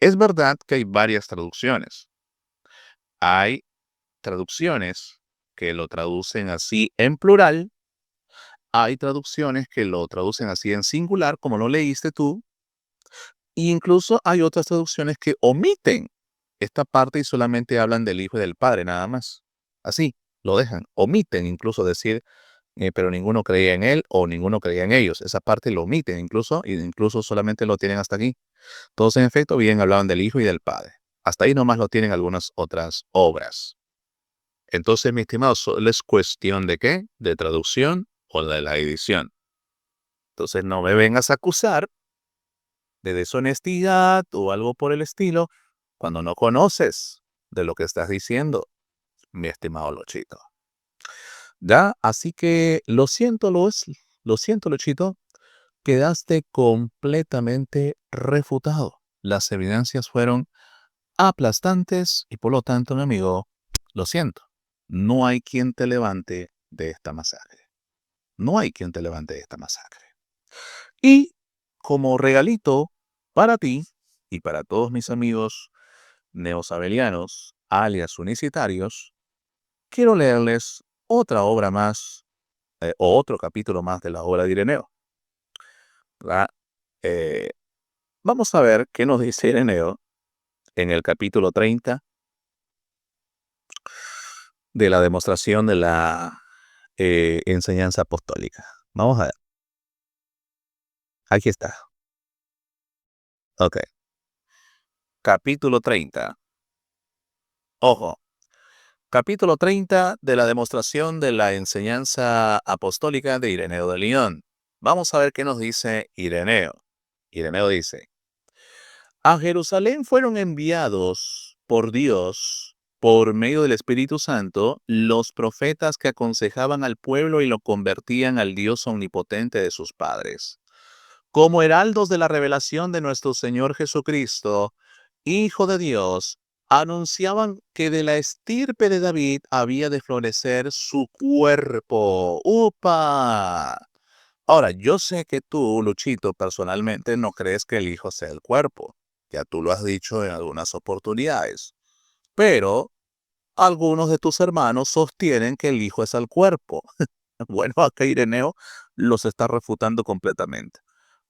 Es verdad que hay varias traducciones. Hay traducciones que lo traducen así en plural. Hay traducciones que lo traducen así en singular, como lo leíste tú. E incluso hay otras traducciones que omiten esta parte y solamente hablan del Hijo y del Padre, nada más. Así, lo dejan. Omiten incluso decir, pero ninguno creía en él o ninguno creía en ellos. Esa parte lo omiten incluso, e incluso solamente lo tienen hasta aquí. Todos en efecto bien hablaban del Hijo y del Padre. Hasta ahí nomás lo tienen algunas otras obras. Entonces, mi estimado, solo es cuestión de qué, de traducción o de la edición. Entonces, no me vengas a acusar de deshonestidad o algo por el estilo cuando no conoces de lo que estás diciendo, mi estimado Lochito. ¿Ya? Así que lo siento, Lochito, quedaste completamente refutado. Las evidencias fueron aplastantes y por lo tanto, mi amigo, lo siento, no hay quien te levante de esta masacre. No hay quien te levante de esta masacre. Y como regalito para ti y para todos mis amigos neosabelianos, alias unicitarios, quiero leerles otra obra más, o otro capítulo más de la obra de Ireneo. ¿Verdad? Eh, Vamos a ver qué nos dice Ireneo en el capítulo 30 de la demostración de la enseñanza apostólica. Vamos a ver. Aquí está. Ok. Capítulo 30. Ojo. Capítulo 30 de la demostración de la enseñanza apostólica de Ireneo de Lyon. Vamos a ver qué nos dice Ireneo. Ireneo dice, a Jerusalén fueron enviados por Dios, por medio del Espíritu Santo, los profetas que aconsejaban al pueblo y lo convertían al Dios omnipotente de sus padres. Como heraldos de la revelación de nuestro Señor Jesucristo, Hijo de Dios, anunciaban que de la estirpe de David había de florecer su cuerpo. ¡Upa! Ahora, yo sé que tú, Luchito, personalmente no crees que el Hijo sea el cuerpo. Ya tú lo has dicho en algunas oportunidades. Pero algunos de tus hermanos sostienen que el Hijo es el cuerpo. Bueno, acá Ireneo los está refutando completamente.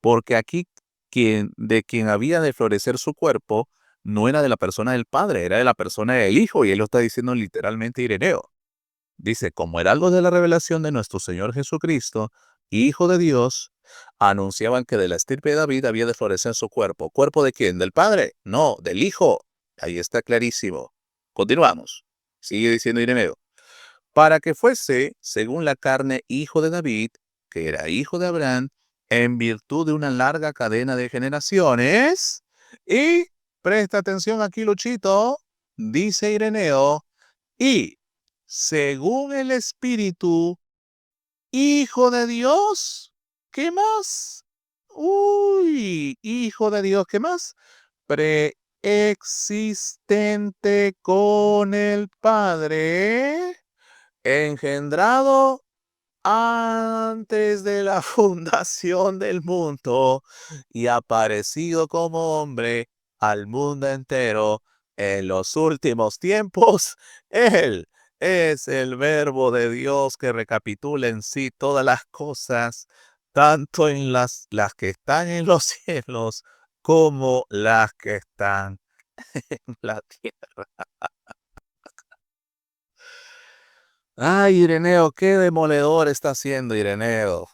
Porque aquí de quien había de florecer su cuerpo no era de la persona del Padre, era de la persona del Hijo, y él lo está diciendo literalmente Ireneo. Dice, como heraldos de la revelación de nuestro Señor Jesucristo, Hijo de Dios, anunciaban que de la estirpe de David había de florecer su cuerpo. ¿Cuerpo de quién? ¿Del Padre? No, del Hijo. Ahí está clarísimo. Continuamos. Sigue diciendo Ireneo para que fuese, según la carne, hijo de David, que era hijo de Abraham, en virtud de una larga cadena de generaciones. Y presta atención aquí, Luchito, dice Ireneo, y según el Espíritu, hijo de Dios, ¿qué más? Uy, hijo de Dios, ¿qué más? Preexistente con el Padre engendrado antes de la fundación del mundo y aparecido como hombre al mundo entero en los últimos tiempos, Él es el verbo de Dios que recapitula en sí todas las cosas, tanto en las que están en los cielos como las que están en la tierra. Ay, Ireneo, qué demoledor está haciendo Ireneo.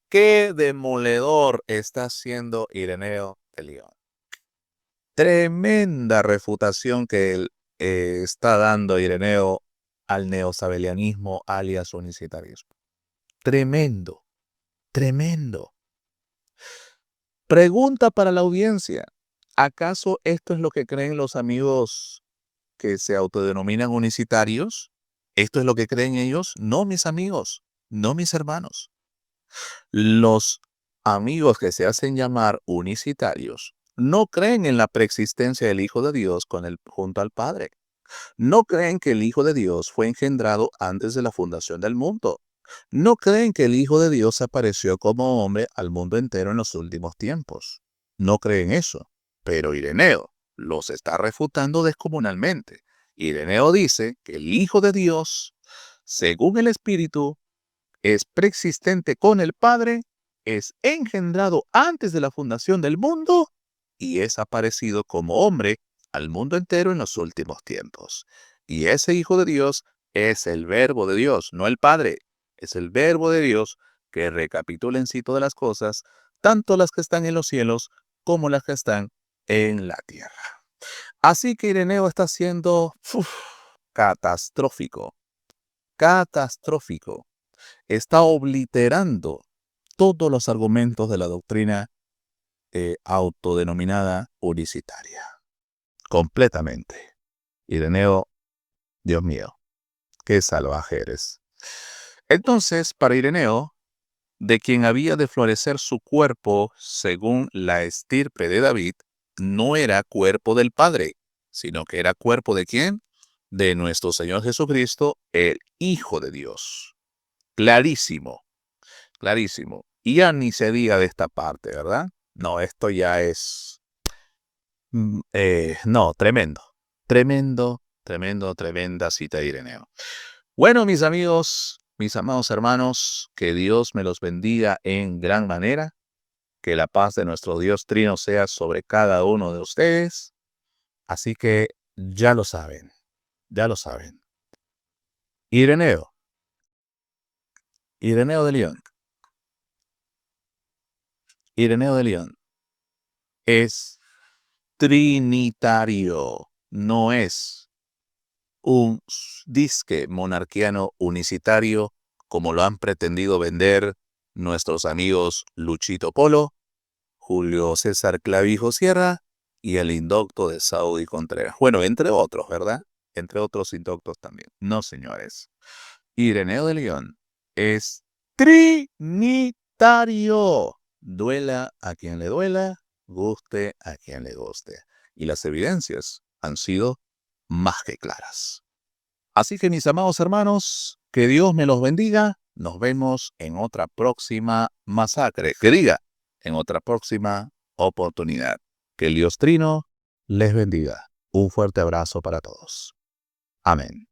Qué demoledor está haciendo Ireneo de León. Tremenda refutación que él está dando Ireneo al neosabelianismo alias unicitarismo. Tremendo, tremendo. Pregunta para la audiencia. ¿Acaso esto es lo que creen los amigos que se autodenominan unicitarios, esto es lo que creen ellos. No, mis amigos, no, mis hermanos. Los amigos que se hacen llamar unicitarios no creen en la preexistencia del Hijo de Dios junto al Padre. No creen que el Hijo de Dios fue engendrado antes de la fundación del mundo. No creen que el Hijo de Dios apareció como hombre al mundo entero en los últimos tiempos. No creen eso. Pero Ireneo los está refutando descomunalmente. Ireneo dice que el Hijo de Dios, según el Espíritu, es preexistente con el Padre, es engendrado antes de la fundación del mundo y es aparecido como hombre al mundo entero en los últimos tiempos. Y ese Hijo de Dios es el Verbo de Dios, no el Padre. Es el Verbo de Dios que recapitula en sí todas las cosas, tanto las que están en los cielos como las que están en la tierra. Así que Ireneo está siendo catastrófico. Catastrófico. Está obliterando todos los argumentos de la doctrina autodenominada unicitaria. Completamente. Ireneo, Dios mío, qué salvaje eres. Entonces, para Ireneo, de quien había de florecer su cuerpo según la estirpe de David, no era cuerpo del Padre, sino que era cuerpo ¿de quién? De nuestro Señor Jesucristo, el Hijo de Dios. Clarísimo, clarísimo. Y ya ni se diga de esta parte, ¿verdad? No, esto ya es... no, tremendo. Tremenda cita de Ireneo. Bueno, mis amigos, mis amados hermanos, que Dios me los bendiga en gran manera. Que la paz de nuestro Dios Trino sea sobre cada uno de ustedes. Así que ya lo saben, ya lo saben. Ireneo de León. Ireneo de León es trinitario, no es un disque monarquiano unicitario como lo han pretendido vender nuestros amigos Luchito Polo, Julio César Clavijo Sierra y el indocto de Saudi Contreras. Bueno, entre otros, ¿verdad? Entre otros indoctos también. No, señores. Ireneo de León es trinitario. Duela a quien le duela, guste a quien le guste. Y las evidencias han sido más que claras. Así que mis amados hermanos, que Dios me los bendiga. Nos vemos en otra próxima masacre. Que diga, en otra próxima oportunidad. Que el Dios Trino les bendiga. Un fuerte abrazo para todos. Amén.